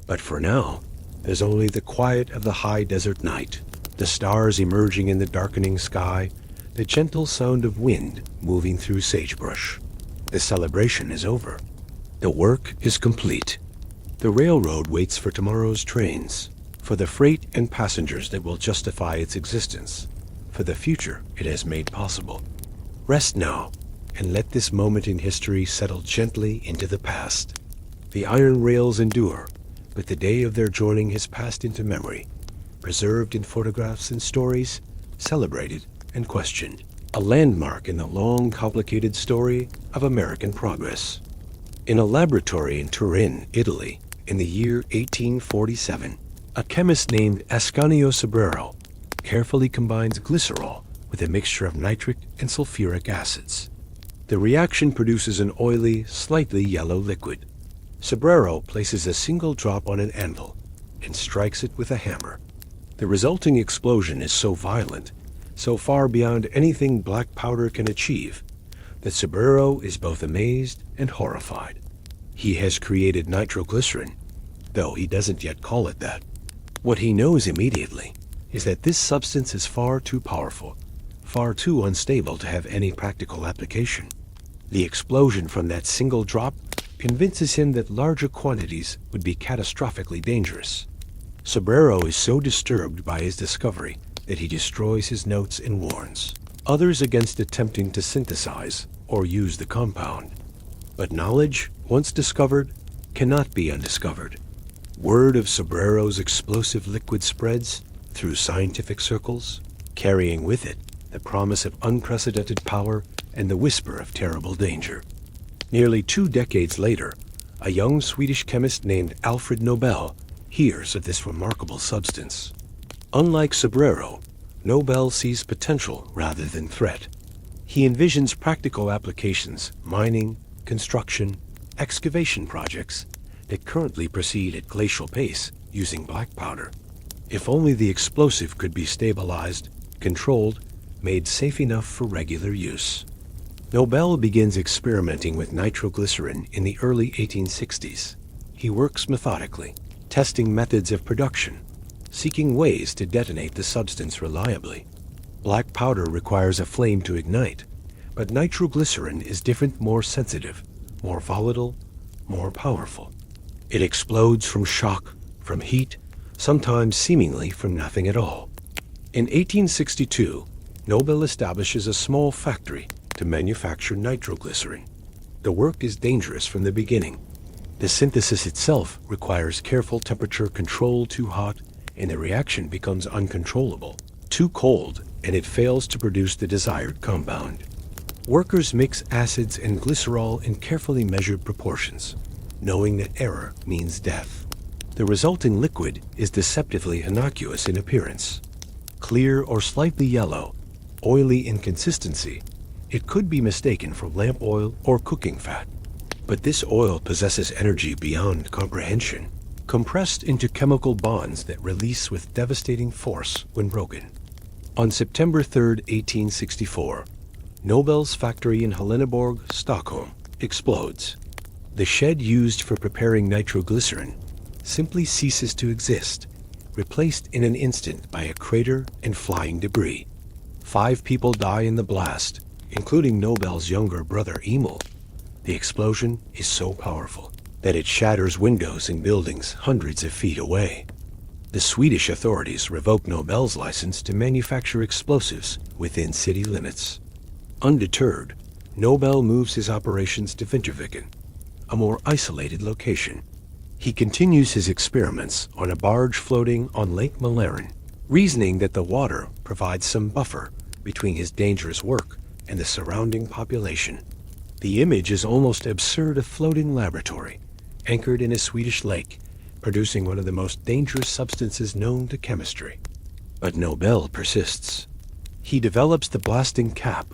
But for now, there's only the quiet of the high desert night, the stars emerging in the darkening sky, the gentle sound of wind moving through sagebrush. The celebration is over. The work is complete. The railroad waits for tomorrow's trains, for the freight and passengers that will justify its existence, for the future it has made possible. Rest now, and let this moment in history settle gently into the past. The iron rails endure, but the day of their joining has passed into memory, preserved in photographs and stories, celebrated and questioned. A landmark in the long, complicated story of American progress. In a laboratory in Turin, Italy, in the year 1847, a chemist named Ascanio Sobrero carefully combines glycerol with a mixture of nitric and sulfuric acids. The reaction produces an oily, slightly yellow liquid. Sobrero places a single drop on an anvil and strikes it with a hammer. The resulting explosion is so violent, so far beyond anything black powder can achieve, that Sobrero is both amazed and horrified. He has created nitroglycerin, though he doesn't yet call it that. What he knows immediately is that this substance is far too powerful, far too unstable to have any practical application. The explosion from that single drop convinces him that larger quantities would be catastrophically dangerous. Sobrero is so disturbed by his discovery that he destroys his notes and warns others against attempting to synthesize or use the compound. But knowledge, once discovered, cannot be undiscovered. Word of Sobrero's explosive liquid spreads through scientific circles, carrying with it the promise of unprecedented power and the whisper of terrible danger. Nearly 2 decades later, a young Swedish chemist named Alfred Nobel hears of this remarkable substance. Unlike Sobrero, Nobel sees potential rather than threat. He envisions practical applications, mining, construction, excavation projects that currently proceed at glacial pace using black powder. If only the explosive could be stabilized, controlled, made safe enough for regular use. Nobel begins experimenting with nitroglycerin in the early 1860s. He works methodically, testing methods of production, seeking ways to detonate the substance reliably. Black powder requires a flame to ignite, but nitroglycerin is different, more sensitive, more volatile, more powerful. It explodes from shock, from heat, sometimes seemingly from nothing at all. In 1862, Nobel establishes a small factory to manufacture nitroglycerin. The work is dangerous from the beginning. The synthesis itself requires careful temperature control. Too hot, and the reaction becomes uncontrollable. Too cold, and it fails to produce the desired compound. Workers mix acids and glycerol in carefully measured proportions, knowing that error means death. The resulting liquid is deceptively innocuous in appearance. Clear or slightly yellow, oily in consistency, it could be mistaken for lamp oil or cooking fat. But this oil possesses energy beyond comprehension, compressed into chemical bonds that release with devastating force when broken. On September 3, 1864, Nobel's factory in Hellenaborg, Stockholm, explodes. The shed used for preparing nitroglycerin simply ceases to exist, replaced in an instant by a crater and flying debris. 5 people die in the blast, including Nobel's younger brother Emil. The explosion is so powerful that it shatters windows in buildings hundreds of feet away. The Swedish authorities revoke Nobel's license to manufacture explosives within city limits. Undeterred, Nobel moves his operations to Vinterviken, a more isolated location. He continues his experiments on a barge floating on Lake Mälaren, reasoning that the water provides some buffer between his dangerous work and the surrounding population. The image is almost absurd: a floating laboratory, anchored in a Swedish lake, producing one of the most dangerous substances known to chemistry. But Nobel persists. He develops the blasting cap,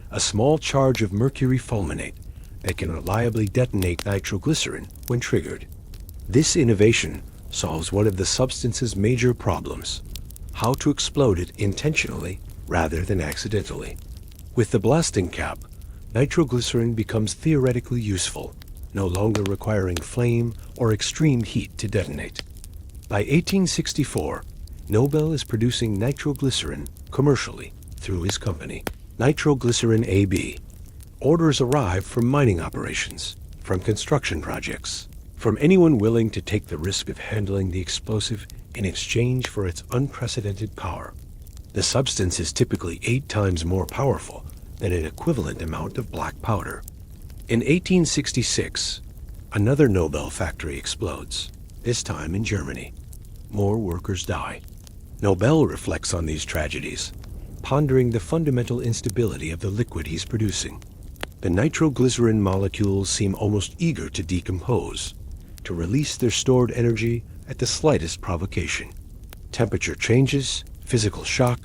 a small charge of mercury fulminate that can reliably detonate nitroglycerin when triggered. This innovation solves one of the substance's major problems: how to explode it intentionally rather than accidentally. With the blasting cap, nitroglycerin becomes theoretically useful, no longer requiring flame or extreme heat to detonate. By 1864, Nobel is producing nitroglycerin commercially through his company, Nitroglycerin AB. Orders arrive from mining operations, from construction projects, from anyone willing to take the risk of handling the explosive in exchange for its unprecedented power. The substance is typically 8 times more powerful than an equivalent amount of black powder. In 1866, another Nobel factory explodes, this time in Germany. More workers die. Nobel reflects on these tragedies, pondering the fundamental instability of the liquid he's producing. The nitroglycerin molecules seem almost eager to decompose, to release their stored energy at the slightest provocation. Temperature changes, physical shock,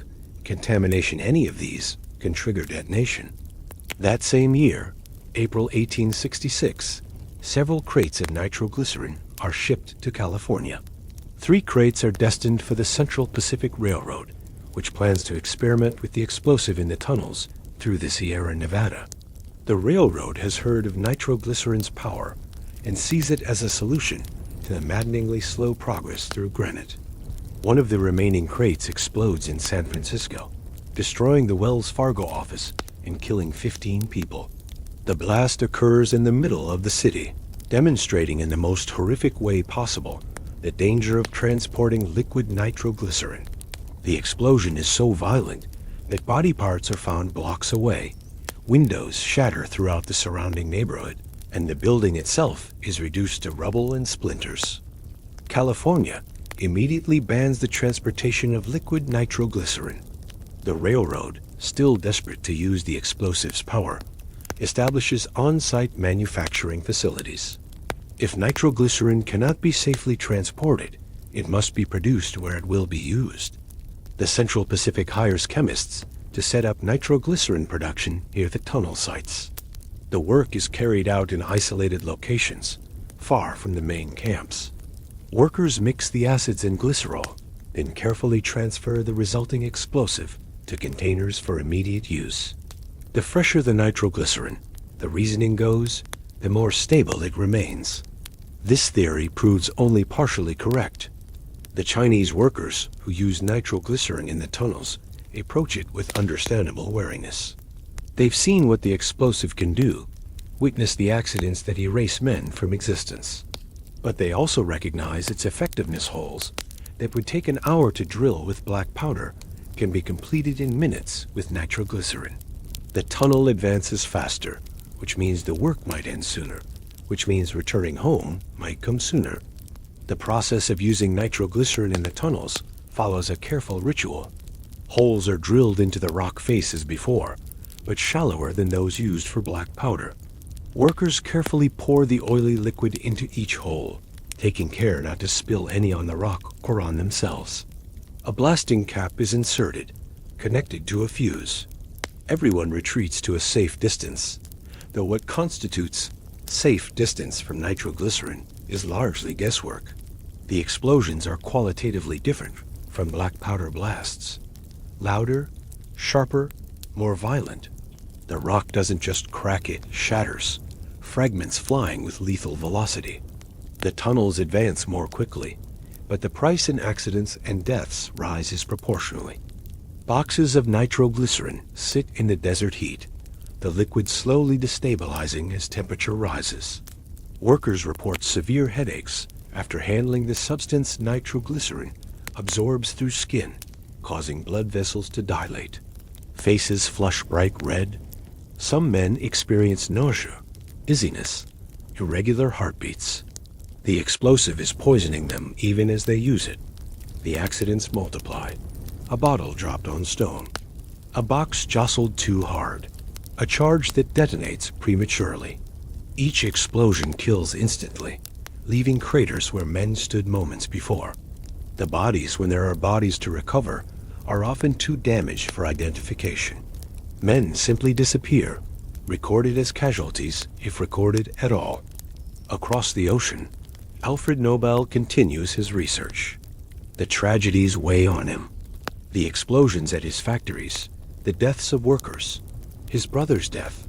contamination, any of these can trigger detonation. That same year, April 1866, several crates of nitroglycerin are shipped to California. 3 crates are destined for the Central Pacific Railroad, which plans to experiment with the explosive in the tunnels through the Sierra Nevada. The railroad has heard of nitroglycerin's power and sees it as a solution to the maddeningly slow progress through granite. One of the remaining crates explodes in San Francisco, destroying the Wells Fargo office and killing 15 people. The blast occurs in the middle of the city, demonstrating in the most horrific way possible the danger of transporting liquid nitroglycerin. The explosion is so violent that body parts are found blocks away. Windows shatter throughout the surrounding neighborhood, and the building itself is reduced to rubble and splinters. California immediately bans the transportation of liquid nitroglycerin. The railroad, still desperate to use the explosive's power, establishes on-site manufacturing facilities. If nitroglycerin cannot be safely transported, it must be produced where it will be used. The Central Pacific hires chemists to set up nitroglycerin production near the tunnel sites. The work is carried out in isolated locations, far from the main camps. Workers mix the acids and glycerol, then carefully transfer the resulting explosive to containers for immediate use. The fresher the nitroglycerin, the reasoning goes, the more stable it remains. This theory proves only partially correct. The Chinese workers who use nitroglycerin in the tunnels approach it with understandable wariness. They've seen what the explosive can do, witnessed the accidents that erase men from existence. But they also recognize its effectiveness. Holes that would take an hour to drill with black powder can be completed in minutes with nitroglycerin. The tunnel advances faster, which means the work might end sooner, which means returning home might come sooner. The process of using nitroglycerin in the tunnels follows a careful ritual. Holes are drilled into the rock face as before, but shallower than those used for black powder. Workers carefully pour the oily liquid into each hole, taking care not to spill any on the rock or on themselves. A blasting cap is inserted, connected to a fuse. Everyone retreats to a safe distance, though what constitutes safe distance from nitroglycerin is largely guesswork. The explosions are qualitatively different from black powder blasts. Louder, sharper, more violent. The rock doesn't just crack, it shatters, fragments flying with lethal velocity. The tunnels advance more quickly, but the price in accidents and deaths rises proportionally. Boxes of nitroglycerin sit in the desert heat, the liquid slowly destabilizing as temperature rises. Workers report severe headaches after handling the substance. Nitroglycerin absorbs through skin, causing blood vessels to dilate. Faces flush bright red. Some men experience nausea, dizziness, irregular heartbeats. The explosive is poisoning them even as they use it. The accidents multiply. A bottle dropped on stone. A box jostled too hard. A charge that detonates prematurely. Each explosion kills instantly, leaving craters where men stood moments before. The bodies, when there are bodies to recover, are often too damaged for identification. Men simply disappear, recorded as casualties if recorded at all. Across the ocean, Alfred Nobel continues his research. The tragedies weigh on him. The explosions at his factories, the deaths of workers, his brother's death.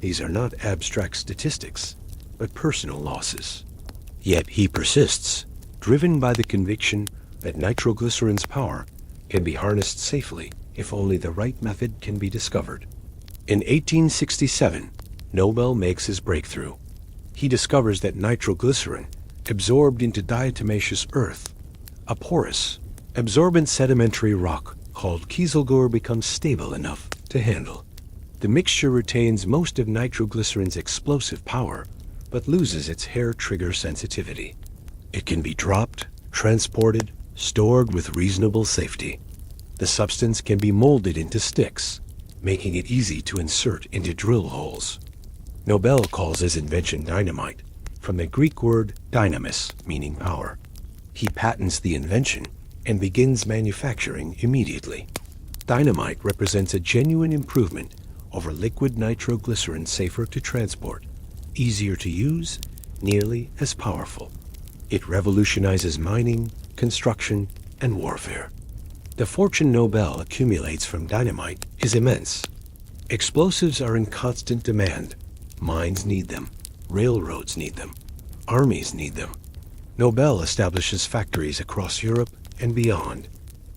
These are not abstract statistics, but personal losses. Yet he persists, driven by the conviction that nitroglycerin's power can be harnessed safely if only the right method can be discovered. In 1867, Nobel makes his breakthrough. He discovers that nitroglycerin, absorbed into diatomaceous earth, a porous, absorbent sedimentary rock called kieselguhr, becomes stable enough to handle. The mixture retains most of nitroglycerin's explosive power, but loses its hair trigger sensitivity. It can be dropped, transported, stored with reasonable safety. The substance can be molded into sticks, making it easy to insert into drill holes. Nobel calls his invention dynamite, from the Greek word dynamis, meaning power. He patents the invention and begins manufacturing immediately. Dynamite represents a genuine improvement over liquid nitroglycerin, safer to transport, easier to use, nearly as powerful. It revolutionizes mining, construction, and warfare. The fortune Nobel accumulates from dynamite is immense. Explosives are in constant demand. Mines need them. Railroads need them. Armies need them. Nobel establishes factories across Europe and beyond,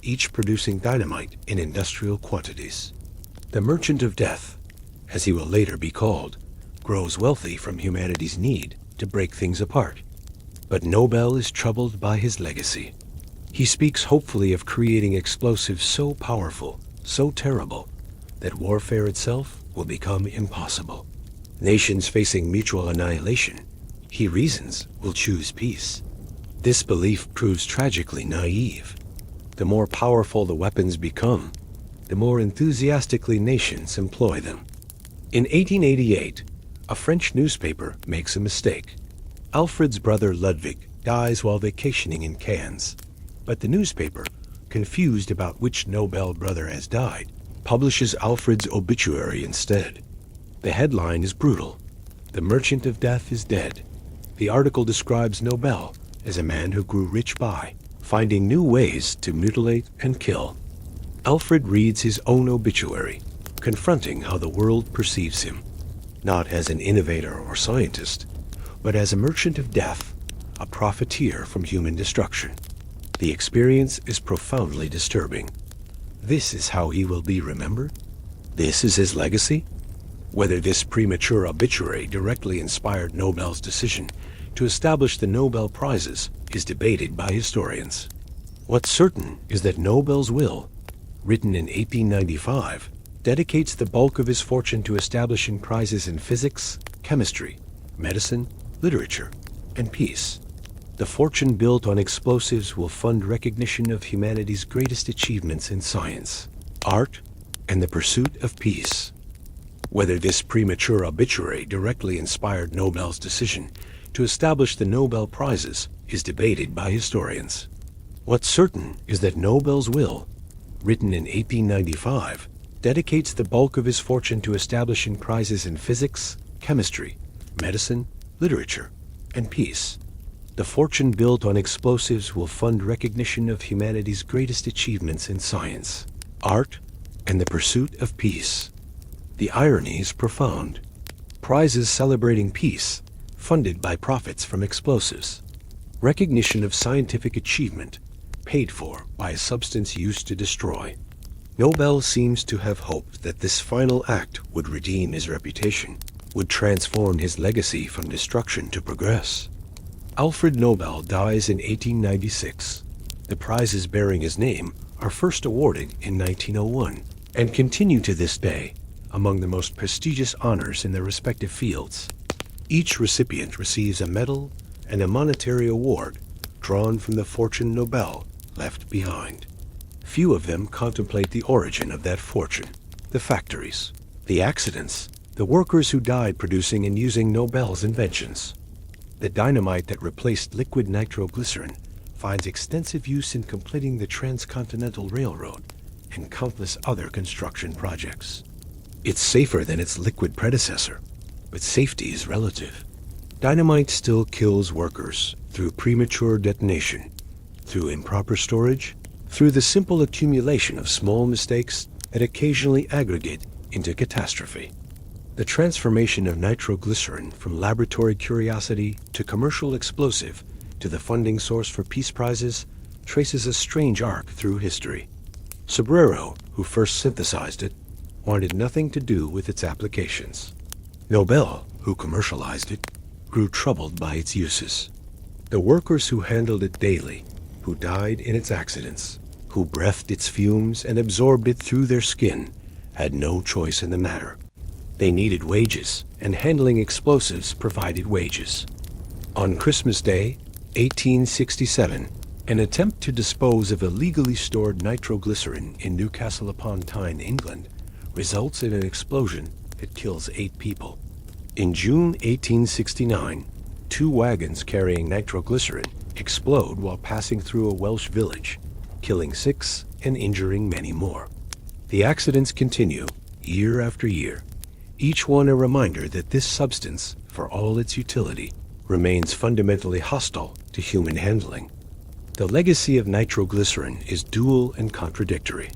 each producing dynamite in industrial quantities. The merchant of death, as he will later be called, grows wealthy from humanity's need to break things apart. But Nobel is troubled by his legacy. He speaks hopefully of creating explosives so powerful, so terrible, that warfare itself will become impossible. Nations facing mutual annihilation, he reasons, will choose peace. This belief proves tragically naive. The more powerful the weapons become, the more enthusiastically nations employ them. In 1888, a French newspaper makes a mistake. Alfred's brother Ludwig dies while vacationing in Cannes, but the newspaper, confused about which Nobel brother has died, publishes Alfred's obituary instead. The headline is brutal. The merchant of death is dead. The article describes Nobel as a man who grew rich by finding new ways to mutilate and kill. Alfred reads his own obituary, confronting how the world perceives him, not as an innovator or scientist, but as a merchant of death, a profiteer from human destruction. The experience is profoundly disturbing. This is how he will be remembered? This is his legacy? Whether this premature obituary directly inspired Nobel's decision to establish the Nobel Prizes is debated by historians. What's certain is that Nobel's will, written in 1895, dedicates the bulk of his fortune to establishing prizes in physics, chemistry, medicine, literature, and peace. The fortune built on explosives will fund recognition of humanity's greatest achievements in science, art, and the pursuit of peace. Whether this premature obituary directly inspired Nobel's decision to establish the Nobel Prizes is debated by historians. What's certain is that Nobel's will, written in 1895, dedicates the bulk of his fortune to establishing prizes in physics, chemistry, medicine, literature, and peace. The fortune built on explosives will fund recognition of humanity's greatest achievements in science, art, and the pursuit of peace. The irony is profound. Prizes celebrating peace, funded by profits from explosives. Recognition of scientific achievement, paid for by a substance used to destroy. Nobel seems to have hoped that this final act would redeem his reputation, would transform his legacy from destruction to progress. Alfred Nobel dies in 1896. The prizes bearing his name are first awarded in 1901 and continue to this day among the most prestigious honors in their respective fields. Each recipient receives a medal and a monetary award drawn from the fortune Nobel left behind. Few of them contemplate the origin of that fortune, the factories, the accidents, the workers who died producing and using Nobel's inventions. The dynamite that replaced liquid nitroglycerin finds extensive use in completing the Transcontinental Railroad and countless other construction projects. It's safer than its liquid predecessor, but safety is relative. Dynamite still kills workers through premature detonation, through improper storage, through the simple accumulation of small mistakes that occasionally aggregate into catastrophe. The transformation of nitroglycerin from laboratory curiosity to commercial explosive to the funding source for peace prizes traces a strange arc through history. Sobrero, who first synthesized it, wanted nothing to do with its applications. Nobel, who commercialized it, grew troubled by its uses. The workers who handled it daily, who died in its accidents, who breathed its fumes and absorbed it through their skin, had no choice in the matter. They needed wages, and handling explosives provided wages. On Christmas Day, 1867, an attempt to dispose of illegally stored nitroglycerin in Newcastle upon Tyne, England, results in an explosion that kills 8 people. In June 1869, 2 wagons carrying nitroglycerin explode while passing through a Welsh village, killing 6 and injuring many more. The accidents continue year after year, each one a reminder that this substance, for all its utility, remains fundamentally hostile to human handling. The legacy of nitroglycerin is dual and contradictory.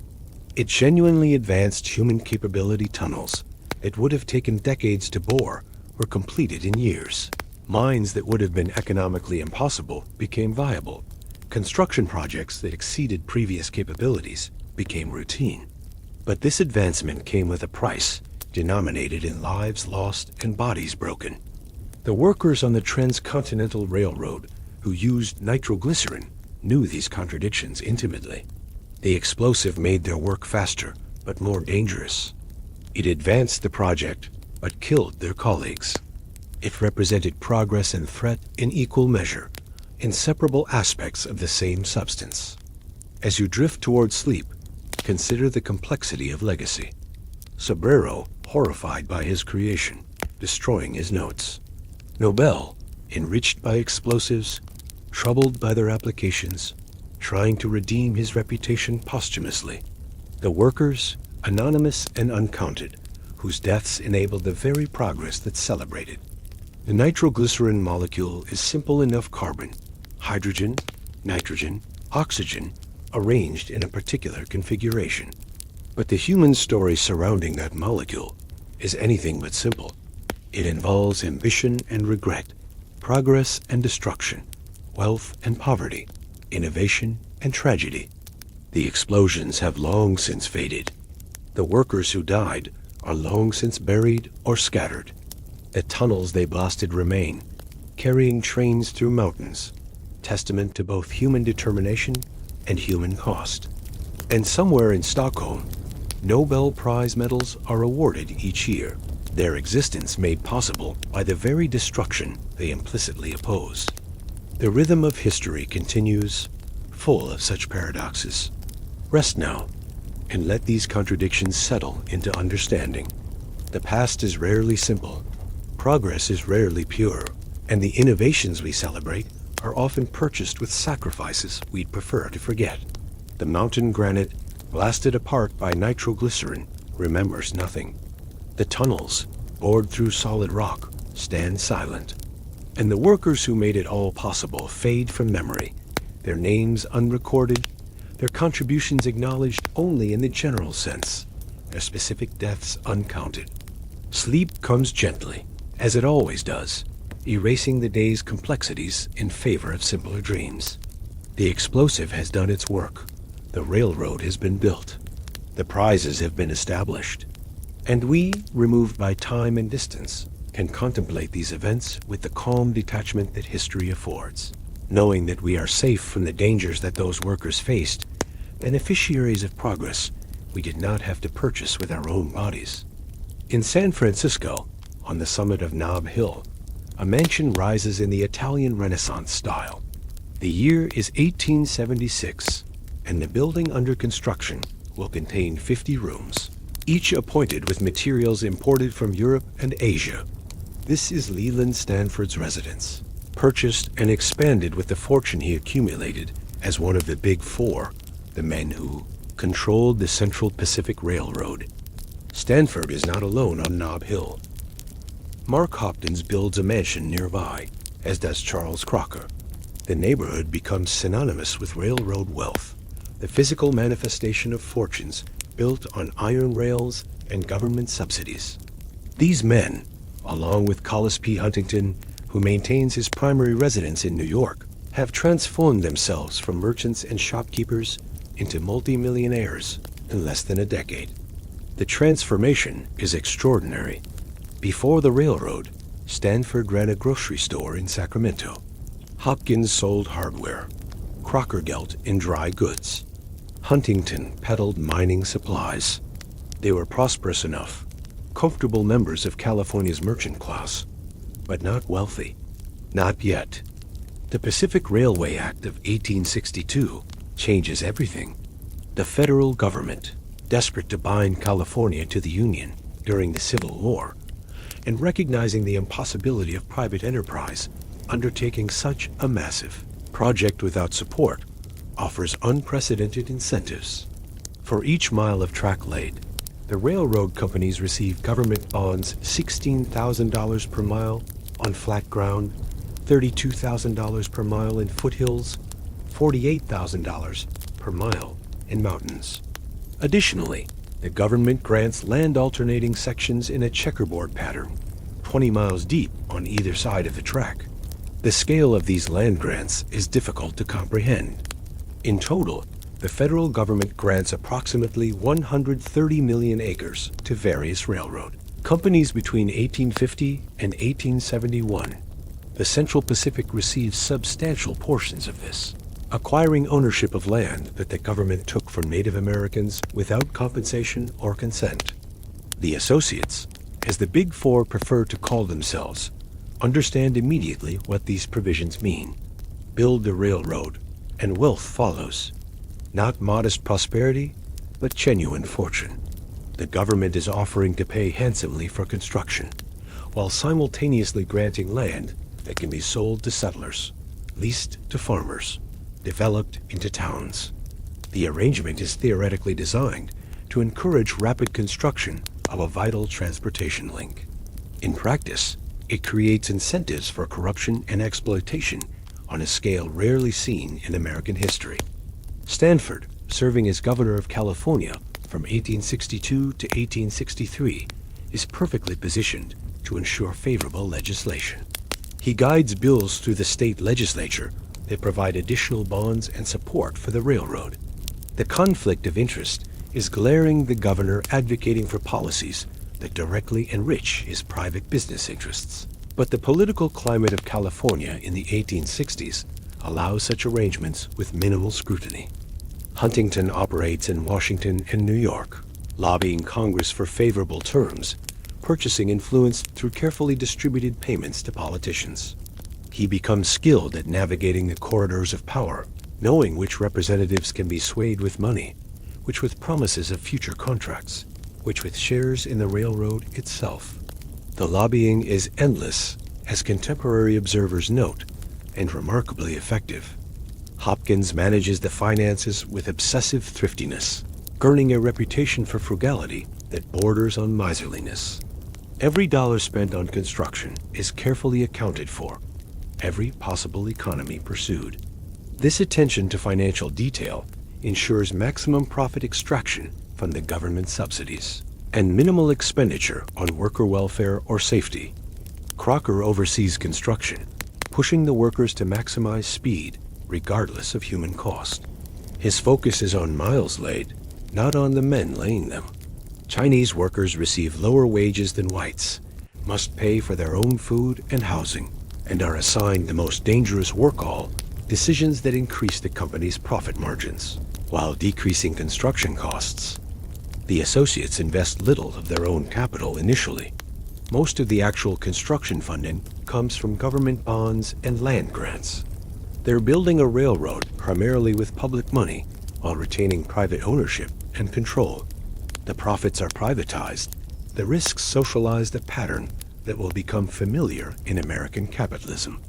It genuinely advanced human capability tunnels that would have taken decades to bore were completed in years. Mines that would have been economically impossible became viable. Construction projects that exceeded previous capabilities became routine. But this advancement came with a price, denominated in lives lost and bodies broken. The workers on the Transcontinental Railroad who used nitroglycerin knew these contradictions intimately. The explosive made their work faster, but more dangerous. It advanced the project, but killed their colleagues. It represented progress and threat in equal measure, inseparable aspects of the same substance. As you drift toward sleep, consider the complexity of legacy. Sobrero, horrified by his creation, destroying his notes. Nobel, enriched by explosives, troubled by their applications, trying to redeem his reputation posthumously. The workers, anonymous and uncounted, whose deaths enabled the very progress that's celebrated. The nitroglycerin molecule is simple enough carbon, hydrogen, nitrogen, oxygen, arranged in a particular configuration. But the human story surrounding that molecule is anything but simple. It involves ambition and regret, progress and destruction, wealth and poverty, innovation and tragedy. The explosions have long since faded. The workers who died are long since buried or scattered. The tunnels they blasted remain, carrying trains through mountains, testament to both human determination and human cost. And somewhere in Stockholm, Nobel Prize medals are awarded each year, their existence made possible by the very destruction they implicitly oppose. The rhythm of history continues, full of such paradoxes. Rest now, and let these contradictions settle into understanding. The past is rarely simple, progress is rarely pure, and the innovations we celebrate are often purchased with sacrifices we'd prefer to forget. The mountain granite, blasted apart by nitroglycerin, remembers nothing. The tunnels, bored through solid rock, stand silent. And the workers who made it all possible fade from memory, their names unrecorded, their contributions acknowledged only in the general sense, their specific deaths uncounted. Sleep comes gently, as it always does, erasing the day's complexities in favor of simpler dreams. The explosive has done its work. The railroad has been built. The prizes have been established. And we, removed by time and distance, can contemplate these events with the calm detachment that history affords, knowing that we are safe from the dangers that those workers faced, beneficiaries of progress we did not have to purchase with our own bodies. In San Francisco, on the summit of Nob Hill, a mansion rises in the Italian Renaissance style. The year is 1876, and the building under construction will contain 50 rooms, each appointed with materials imported from Europe and Asia. This is Leland Stanford's residence, purchased and expanded with the fortune he accumulated as one of the Big Four, the men who controlled the Central Pacific Railroad. Stanford is not alone on Nob Hill. Mark Hopkins builds a mansion nearby, as does Charles Crocker. The neighborhood becomes synonymous with railroad wealth, the physical manifestation of fortunes built on iron rails and government subsidies. These men, along with Collis P. Huntington, who maintains his primary residence in New York, have transformed themselves from merchants and shopkeepers into multimillionaires in less than a decade. The transformation is extraordinary. Before the railroad, Stanford ran a grocery store in Sacramento. Hopkins sold hardware. Crocker dealt in dry goods. Huntington peddled mining supplies. They were prosperous enough, comfortable members of California's merchant class, but not wealthy. Not yet. The Pacific Railway Act of 1862 changes everything. The federal government, desperate to bind California to the Union during the Civil War, and recognizing the impossibility of private enterprise undertaking such a massive project without support, offers unprecedented incentives. For each mile of track laid, the railroad companies receive government bonds $16,000 per mile on flat ground, $32,000 per mile in foothills, $48,000 per mile in mountains. Additionally, the government grants land alternating sections in a checkerboard pattern, 20 miles deep on either side of the track. The scale of these land grants is difficult to comprehend. In total, the federal government grants approximately 130 million acres to various railroad companies between 1850 and 1871. The Central Pacific receives substantial portions of this, acquiring ownership of land that the government took from Native Americans without compensation or consent. The associates, as the Big Four prefer to call themselves, understand immediately what these provisions mean. Build the railroad, and wealth follows. Not modest prosperity, but genuine fortune. The government is offering to pay handsomely for construction, while simultaneously granting land that can be sold to settlers, leased to farmers, developed into towns. The arrangement is theoretically designed to encourage rapid construction of a vital transportation link. In practice, it creates incentives for corruption and exploitation on a scale rarely seen in American history. Stanford, serving as governor of California from 1862 to 1863, is perfectly positioned to ensure favorable legislation. He guides bills through the state legislature they provide additional bonds and support for the railroad. The conflict of interest is glaring, the governor advocating for policies that directly enrich his private business interests. But the political climate of California in the 1860s allows such arrangements with minimal scrutiny. Huntington operates in Washington and New York, lobbying Congress for favorable terms, purchasing influence through carefully distributed payments to politicians. He becomes skilled at navigating the corridors of power, knowing which representatives can be swayed with money, which with promises of future contracts, which with shares in the railroad itself. The lobbying is endless, as contemporary observers note, and remarkably effective. Hopkins manages the finances with obsessive thriftiness, earning a reputation for frugality that borders on miserliness. Every dollar spent on construction is carefully accounted for, every possible economy pursued. This attention to financial detail ensures maximum profit extraction from the government subsidies and minimal expenditure on worker welfare or safety. Crocker oversees construction, pushing the workers to maximize speed regardless of human cost. His focus is on miles laid, not on the men laying them. Chinese workers receive lower wages than whites, must pay for their own food and housing, and are assigned the most dangerous work-all, decisions that increase the company's profit margins, while decreasing construction costs. The associates invest little of their own capital initially. Most of the actual construction funding comes from government bonds and land grants. They're building a railroad primarily with public money, while retaining private ownership and control. The profits are privatized, the risks socialized, a pattern that will become familiar in American capitalism.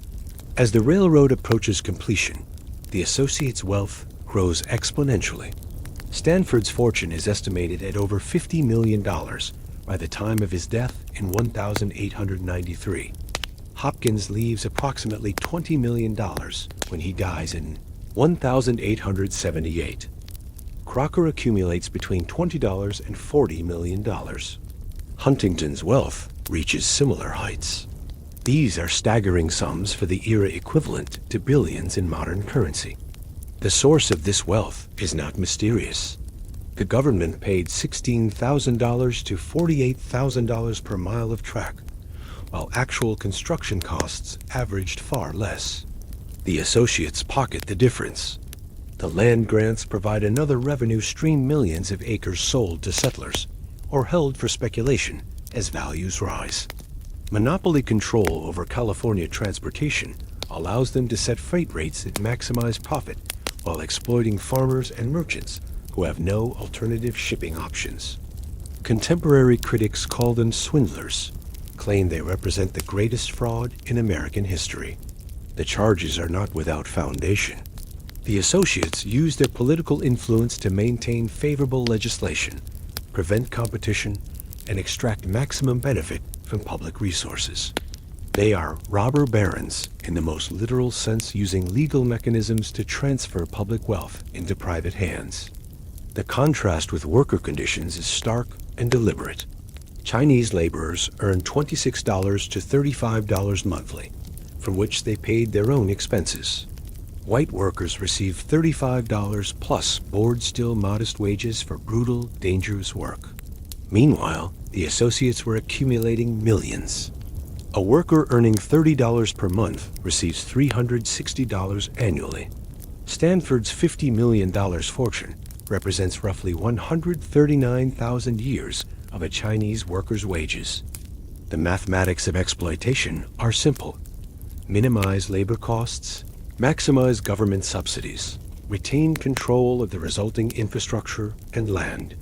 As the railroad approaches completion, the associates' wealth grows exponentially. Stanford's fortune is estimated at over $50 million by the time of his death in 1893. Hopkins leaves approximately $20 million when he dies in 1878. Crocker accumulates between $20 and $40 million. Huntington's wealth reaches similar heights. These are staggering sums for the era equivalent to billions in modern currency. The source of this wealth is not mysterious. The government paid $16,000 to $48,000 per mile of track, while actual construction costs averaged far less. The associates pocket the difference. The land grants provide another revenue stream, millions of acres sold to settlers, or held for speculation as values rise. Monopoly control over California transportation allows them to set freight rates that maximize profit while exploiting farmers and merchants who have no alternative shipping options. Contemporary critics call them swindlers, claim they represent the greatest fraud in American history. The charges are not without foundation. The associates use their political influence to maintain favorable legislation, prevent competition, and extract maximum benefit from public resources. They are robber barons in the most literal sense, using legal mechanisms to transfer public wealth into private hands. The contrast with worker conditions is stark and deliberate. Chinese laborers earn $26 to $35 monthly, from which they paid their own expenses. White workers receive $35 plus board still modest wages for brutal, dangerous work. Meanwhile, the associates were accumulating millions. A worker earning $30 per month receives $360 annually. Stanford's $50 million fortune represents roughly 139,000 years of a Chinese worker's wages. The mathematics of exploitation are simple. Minimize labor costs, maximize government subsidies, retain control of the resulting infrastructure and land.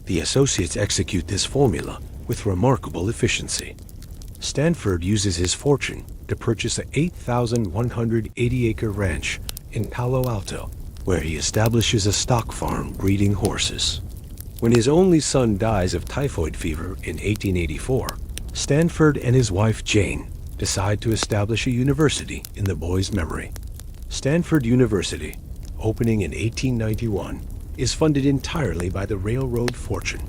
The associates execute this formula with remarkable efficiency. Stanford uses his fortune to purchase an 8,180-acre ranch in Palo Alto, where he establishes a stock farm breeding horses. When his only son dies of typhoid fever in 1884, Stanford and his wife Jane decide to establish a university in the boy's memory. Stanford University, opening in 1891, is funded entirely by the railroad fortune,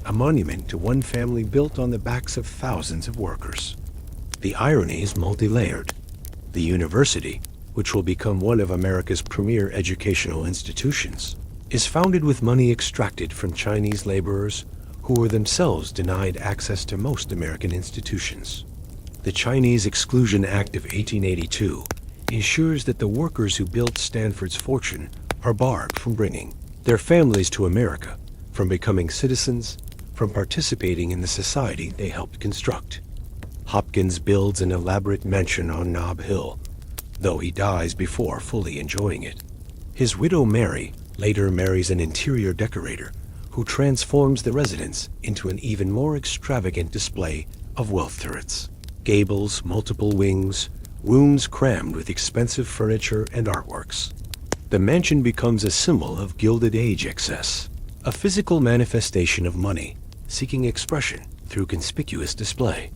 a monument to one family built on the backs of thousands of workers. The irony is multi-layered. The university, which will become one of America's premier educational institutions, is founded with money extracted from Chinese laborers who were themselves denied access to most American institutions. The Chinese Exclusion Act of 1882 ensures that the workers who built Stanford's fortune are barred from bringing their families to America, from becoming citizens, from participating in the society they helped construct. Hopkins builds an elaborate mansion on Nob Hill, though he dies before fully enjoying it. His widow Mary later marries an interior decorator who transforms the residence into an even more extravagant display of wealth turrets, gables, multiple wings, rooms crammed with expensive furniture and artworks. The mansion becomes a symbol of Gilded Age excess, a physical manifestation of money seeking expression through conspicuous display.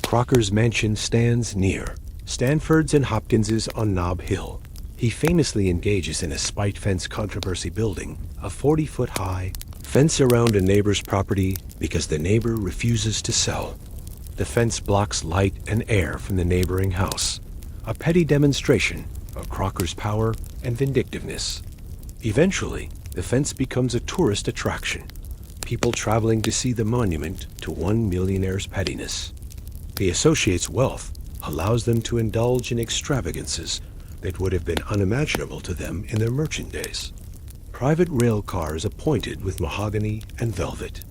Crocker's mansion stands near Stanford's and Hopkins's on Nob Hill. He famously engages in a spite fence controversy, building a 40-foot-high fence around a neighbor's property because the neighbor refuses to sell. The fence blocks light and air from the neighboring house, a petty demonstration of Crocker's power and vindictiveness. Eventually, the fence becomes a tourist attraction, people traveling to see the monument to one millionaire's pettiness. The associates' wealth allows them to indulge in extravagances that would have been unimaginable to them in their merchant days. Private rail cars appointed with mahogany and velvet.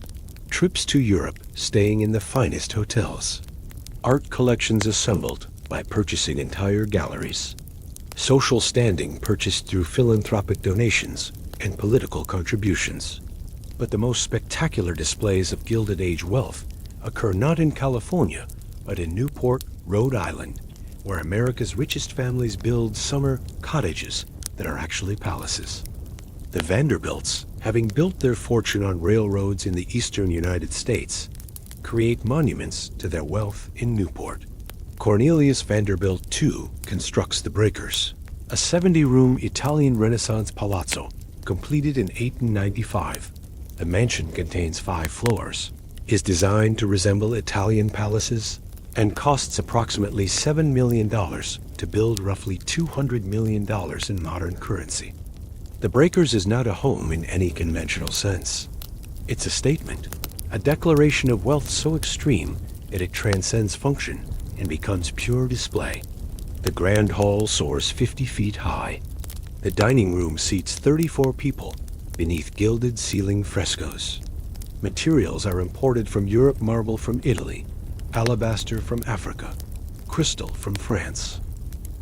Trips to Europe staying in the finest hotels. Art collections assembled by purchasing entire galleries. Social standing purchased through philanthropic donations and political contributions. But the most spectacular displays of Gilded Age wealth occur not in California, but in Newport, Rhode Island, where America's richest families build summer cottages that are actually palaces. The Vanderbilts, having built their fortune on railroads in the eastern United States, create monuments to their wealth in Newport. Cornelius Vanderbilt, too, constructs the Breakers, a 70-room Italian Renaissance palazzo completed in 1895. The mansion contains 5 floors, is designed to resemble Italian palaces, and costs approximately $7 million to build, roughly $200 million in modern currency. The Breakers is not a home in any conventional sense. It's a statement, a declaration of wealth so extreme that it transcends function and becomes pure display. The grand hall soars 50 feet high. The dining room seats 34 people beneath gilded ceiling frescoes. Materials are imported from Europe: marble from Italy, alabaster from Africa, crystal from France.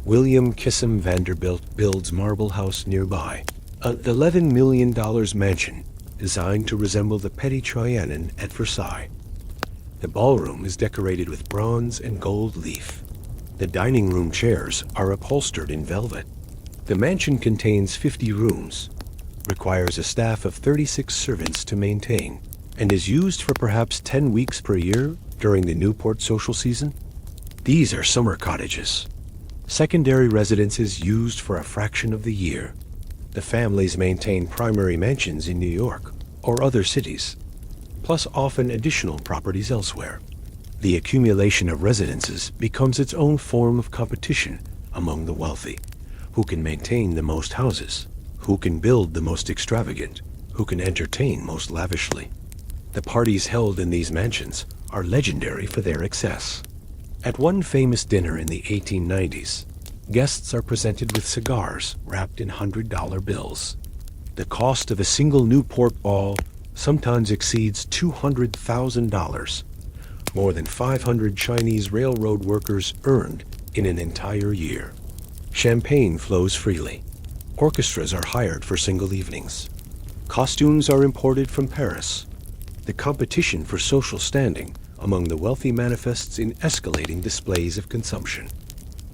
William Kissam Vanderbilt builds Marble House nearby, an $11 million mansion designed to resemble the Petit Trianon at Versailles. The ballroom is decorated with bronze and gold leaf. The dining room chairs are upholstered in velvet. The mansion contains 50 rooms, requires a staff of 36 servants to maintain, and is used for perhaps 10 weeks per year during the Newport social season. These are summer cottages, secondary residences used for a fraction of the year. The families maintain primary mansions in New York or other cities, plus often additional properties elsewhere. The accumulation of residences becomes its own form of competition among the wealthy, who can maintain the most houses, who can build the most extravagant, who can entertain most lavishly. The parties held in these mansions are legendary for their excess. At one famous dinner in the 1890s, guests are presented with cigars wrapped in $100 bills. The cost of a single Newport ball sometimes exceeds $200,000, more than 500 Chinese railroad workers earned in an entire year. Champagne flows freely. Orchestras are hired for single evenings. Costumes are imported from Paris. The competition for social standing among the wealthy manifests in escalating displays of consumption.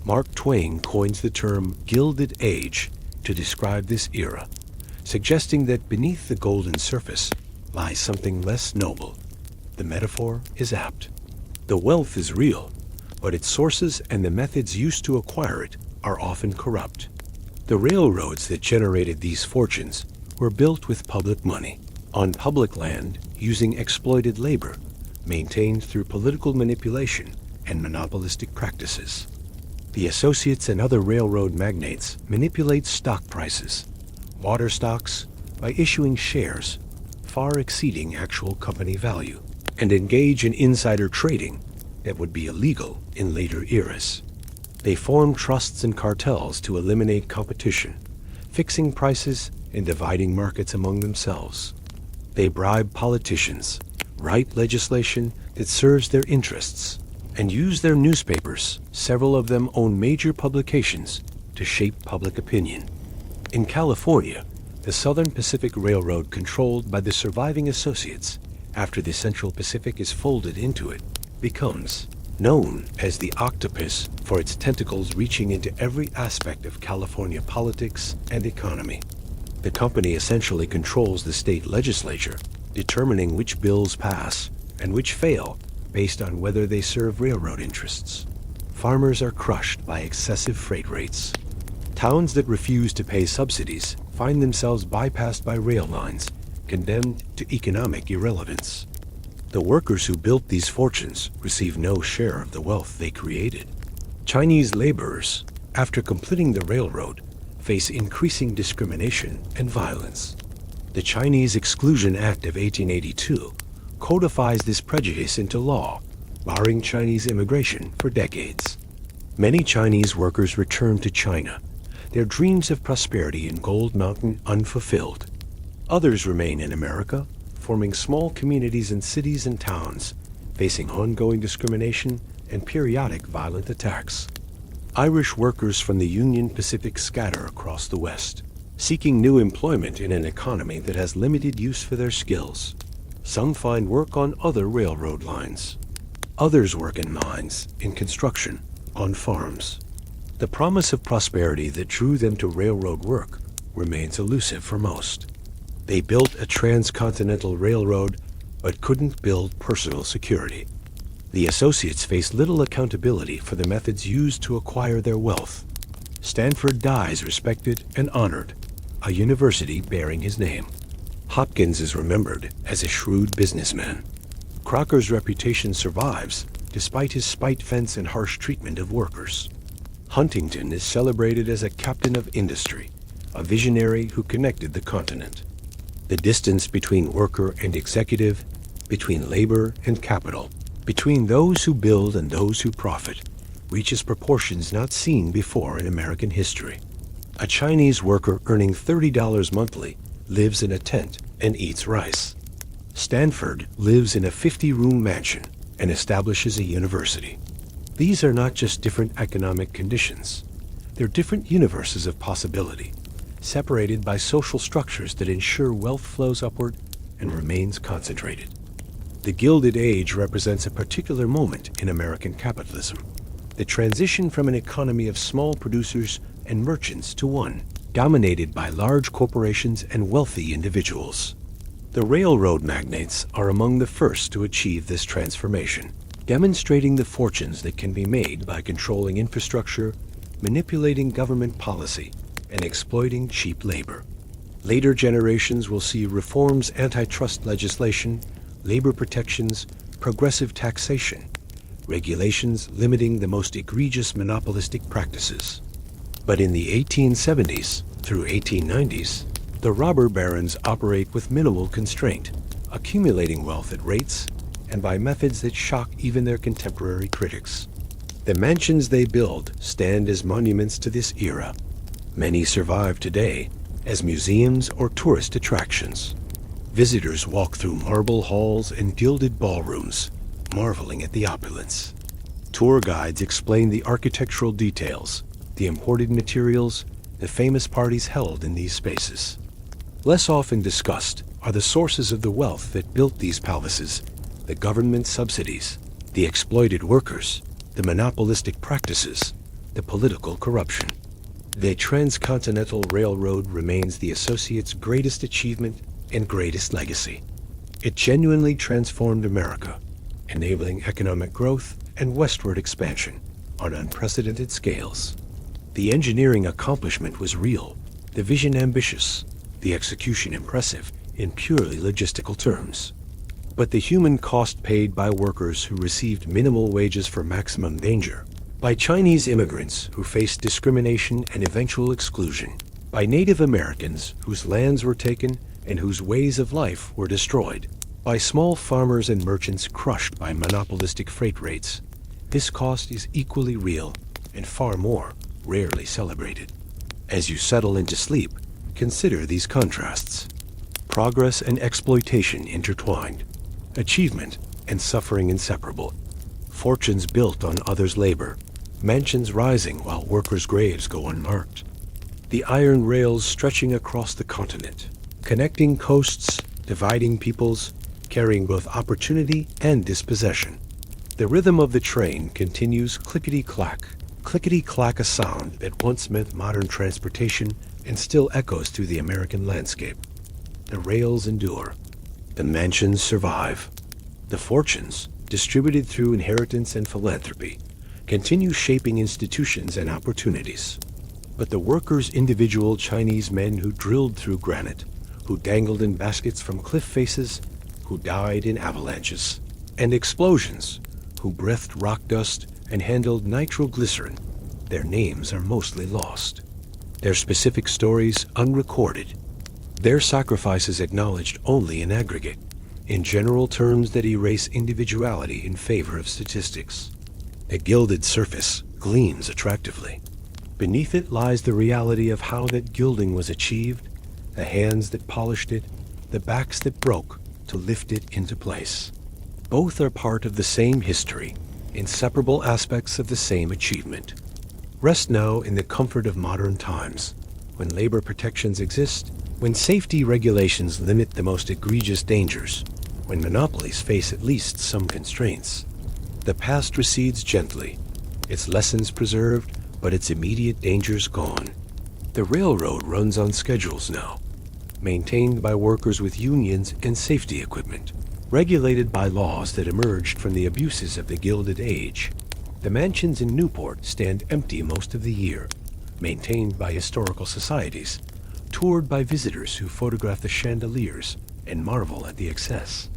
Mark Twain coins the term Gilded Age to describe this era, suggesting that beneath the golden surface lies something less noble. The metaphor is apt. The wealth is real, but its sources and the methods used to acquire it are often corrupt. The railroads that generated these fortunes were built with public money, on public land, using exploited labor, maintained through political manipulation and monopolistic practices. The associates and other railroad magnates manipulate stock prices, water stocks, by issuing shares far exceeding actual company value, and engage in insider trading that would be illegal in later eras. They form trusts and cartels to eliminate competition, fixing prices and dividing markets among themselves. They bribe politicians, write legislation that serves their interests, and use their newspapers, several of them own major publications, to shape public opinion. In California, the Southern Pacific Railroad, controlled by the surviving associates after the Central Pacific is folded into it, becomes known as the octopus for its tentacles reaching into every aspect of California politics and economy. The company essentially controls the state legislature, determining which bills pass and which fail based on whether they serve railroad interests. Farmers are crushed by excessive freight rates. Towns that refuse to pay subsidies find themselves bypassed by rail lines, condemned to economic irrelevance. The workers who built these fortunes receive no share of the wealth they created. Chinese laborers, after completing the railroad, face increasing discrimination and violence. The Chinese Exclusion Act of 1882 codifies this prejudice into law, barring Chinese immigration for decades. Many Chinese workers return to China, their dreams of prosperity in Gold Mountain unfulfilled. Others remain in America, forming small communities in cities and towns, facing ongoing discrimination and periodic violent attacks. Irish workers from the Union Pacific scatter across the West, seeking new employment in an economy that has limited use for their skills. Some find work on other railroad lines. Others work in mines, in construction, on farms. The promise of prosperity that drew them to railroad work remains elusive for most. They built a transcontinental railroad, but couldn't build personal security. The associates face little accountability for the methods used to acquire their wealth. Stanford dies respected and honored, a university bearing his name. Hopkins is remembered as a shrewd businessman. Crocker's reputation survives despite his spite fence and harsh treatment of workers. Huntington is celebrated as a captain of industry, a visionary who connected the continent. The distance between worker and executive, between labor and capital, between those who build and those who profit, reaches proportions not seen before in American history. A Chinese worker earning $30 monthly lives in a tent and eats rice. Stanford lives in a 50-room mansion and establishes a university. These are not just different economic conditions. They're different universes of possibility, separated by social structures that ensure wealth flows upward and remains concentrated. The Gilded Age represents a particular moment in American capitalism, the transition from an economy of small producers and merchants to one dominated by large corporations and wealthy individuals. The railroad magnates are among the first to achieve this transformation, demonstrating the fortunes that can be made by controlling infrastructure, manipulating government policy, and exploiting cheap labor. Later generations will see reforms, antitrust legislation, labor protections, progressive taxation, regulations limiting the most egregious monopolistic practices. But in the 1870s through 1890s, the robber barons operate with minimal constraint, accumulating wealth at rates and by methods that shock even their contemporary critics. The mansions they build stand as monuments to this era. Many survive today as museums or tourist attractions. Visitors walk through marble halls and gilded ballrooms, marveling at the opulence. Tour guides explain the architectural details, the imported materials, the famous parties held in these spaces. Less often discussed are the sources of the wealth that built these palaces, the government subsidies, the exploited workers, the monopolistic practices, the political corruption. The Transcontinental Railroad remains the Associates' greatest achievement and greatest legacy. It genuinely transformed America, enabling economic growth and westward expansion on unprecedented scales. The engineering accomplishment was real, the vision ambitious, the execution impressive in purely logistical terms. But the human cost paid by workers who received minimal wages for maximum danger by Chinese immigrants who faced discrimination and eventual exclusion, by Native Americans whose lands were taken and whose ways of life were destroyed, by small farmers and merchants crushed by monopolistic freight rates. This cost is equally real and far more rarely celebrated. As you settle into sleep, consider these contrasts. Progress and exploitation intertwined, achievement and suffering inseparable, fortunes built on others' labor, mansions rising while workers' graves go unmarked, the iron rails stretching across the continent, connecting coasts, dividing peoples, carrying both opportunity and dispossession. The rhythm of the train continues clickety-clack, a sound that once meant modern transportation and still echoes through the American landscape. The rails endure. The mansions survive. The fortunes, distributed through inheritance and philanthropy, continue shaping institutions and opportunities. But the workers, individual Chinese men who drilled through granite, who dangled in baskets from cliff faces, who died in avalanches and explosions, who breathed rock dust and handled nitroglycerin, their names are mostly lost. Their specific stories unrecorded. Their sacrifices acknowledged only in aggregate, in general terms that erase individuality in favor of statistics. A gilded surface gleams attractively. Beneath it lies the reality of how that gilding was achieved, the hands that polished it, the backs that broke to lift it into place. Both are part of the same history, inseparable aspects of the same achievement. Rest now in the comfort of modern times, when labor protections exist, when safety regulations limit the most egregious dangers, when monopolies face at least some constraints. The past recedes gently, its lessons preserved, but its immediate dangers gone. The railroad runs on schedules now, maintained by workers with unions and safety equipment, regulated by laws that emerged from the abuses of the Gilded Age. The mansions in Newport stand empty most of the year, maintained by historical societies, toured by visitors who photograph the chandeliers and marvel at the excess.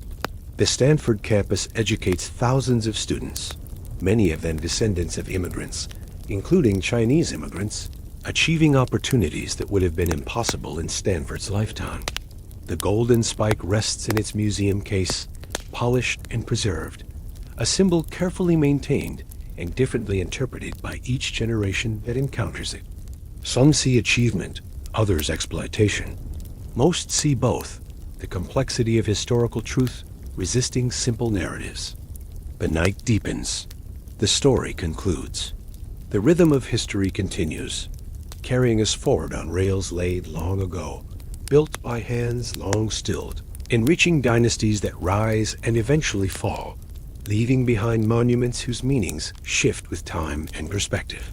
The Stanford campus educates thousands of students, many of them descendants of immigrants, including Chinese immigrants, achieving opportunities that would have been impossible in Stanford's lifetime. The golden spike rests in its museum case, polished and preserved, a symbol carefully maintained and differently interpreted by each generation that encounters it. Some see achievement, others exploitation. Most see both, the complexity of historical truth resisting simple narratives. The night deepens. The story concludes. The rhythm of history continues, carrying us forward on rails laid long ago, built by hands long stilled, enriching dynasties that rise and eventually fall, leaving behind monuments whose meanings shift with time and perspective.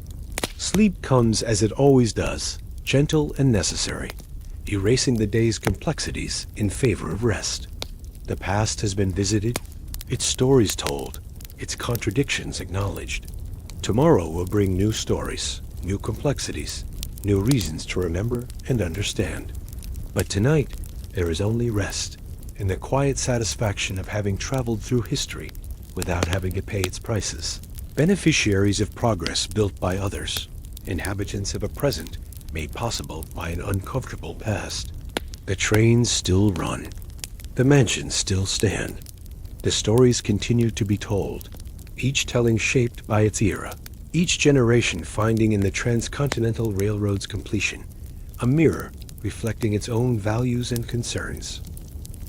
Sleep comes as it always does, gentle and necessary, erasing the day's complexities in favor of rest. The past has been visited, its stories told, its contradictions acknowledged. Tomorrow will bring new stories, new complexities, new reasons to remember and understand. But tonight, there is only rest, and the quiet satisfaction of having traveled through history without having to pay its prices. Beneficiaries of progress built by others, inhabitants of a present made possible by an uncomfortable past. The trains still run. The mansions still stand. The stories continue to be told, each telling shaped by its era, each generation finding in the Transcontinental Railroad's completion a mirror reflecting its own values and concerns.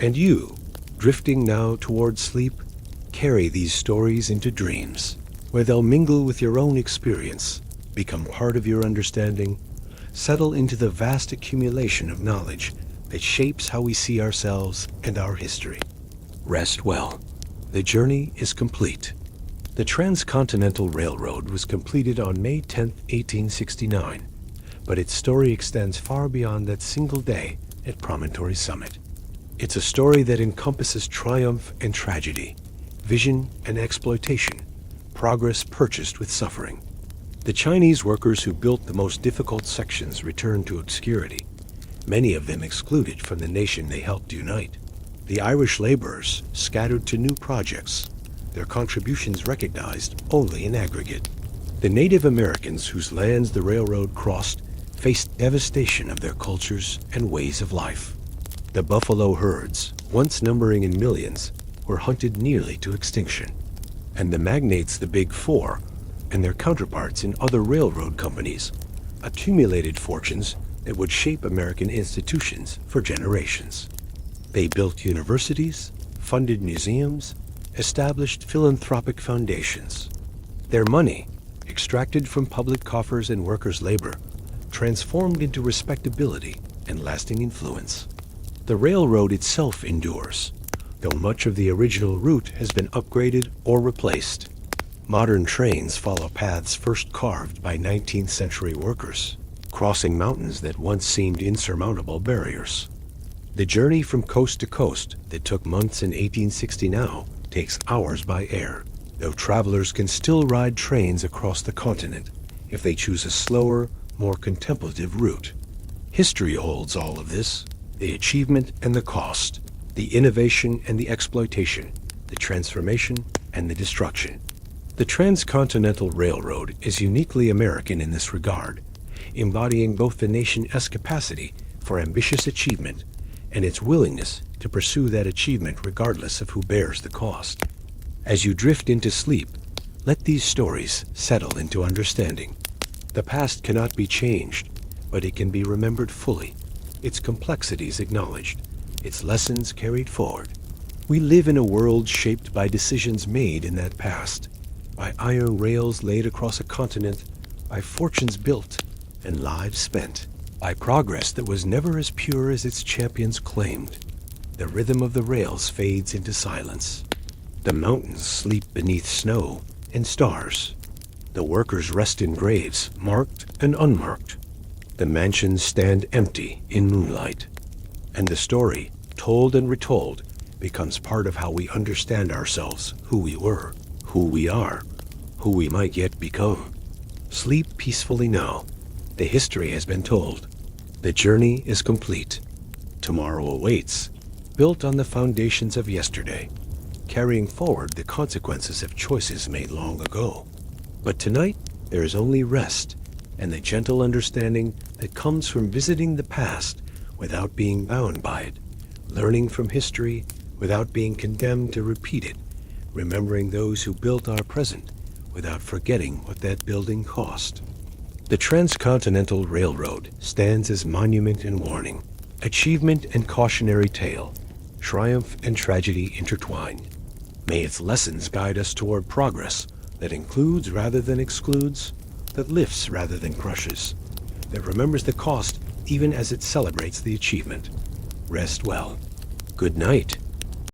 And you, drifting now toward sleep, carry these stories into dreams, where they'll mingle with your own experience, become part of your understanding, settle into the vast accumulation of knowledge that shapes how we see ourselves and our history. Rest well. The journey is complete. The Transcontinental Railroad was completed on May 10, 1869, but its story extends far beyond that single day at Promontory Summit. It's a story that encompasses triumph and tragedy, vision and exploitation, progress purchased with suffering. The Chinese workers who built the most difficult sections returned to obscurity, many of them excluded from the nation they helped unite. The Irish laborers scattered to new projects, their contributions recognized only in aggregate. The Native Americans whose lands the railroad crossed faced devastation of their cultures and ways of life. The buffalo herds, once numbering in millions, were hunted nearly to extinction. And the magnates, the Big Four, and their counterparts in other railroad companies, accumulated fortunes that would shape American institutions for generations. They built universities, funded museums, established philanthropic foundations. Their money, extracted from public coffers and workers' labor, transformed into respectability and lasting influence. The railroad itself endures, though much of the original route has been upgraded or replaced. Modern trains follow paths first carved by 19th century workers, crossing mountains that once seemed insurmountable barriers. The journey from coast to coast that took months in 1860 now takes hours by air, though travelers can still ride trains across the continent if they choose a slower, more contemplative route. History holds all of this, the achievement and the cost, the innovation and the exploitation, the transformation and the destruction. The Transcontinental Railroad is uniquely American in this regard, embodying both the nation's capacity for ambitious achievement and its willingness to pursue that achievement regardless of who bears the cost. As you drift into sleep, let these stories settle into understanding. The past cannot be changed, but it can be remembered fully, its complexities acknowledged, its lessons carried forward. We live in a world shaped by decisions made in that past, by iron rails laid across a continent, by fortunes built and lives spent, by progress that was never as pure as its champions claimed. The rhythm of the rails fades into silence. The mountains sleep beneath snow and stars. The workers rest in graves, marked and unmarked. The mansions stand empty in moonlight. And the story, told and retold, becomes part of how we understand ourselves, who we were, who we are, who we might yet become. Sleep peacefully now. The history has been told. The journey is complete. Tomorrow awaits, built on the foundations of yesterday, carrying forward the consequences of choices made long ago. But tonight, there is only rest and the gentle understanding that comes from visiting the past without being bound by it, learning from history without being condemned to repeat it, remembering those who built our present without forgetting what that building cost. The Transcontinental Railroad stands as monument and warning, achievement and cautionary tale, triumph and tragedy intertwined. May its lessons guide us toward progress that includes rather than excludes, that lifts rather than crushes, that remembers the cost even as it celebrates the achievement. Rest well. Good night.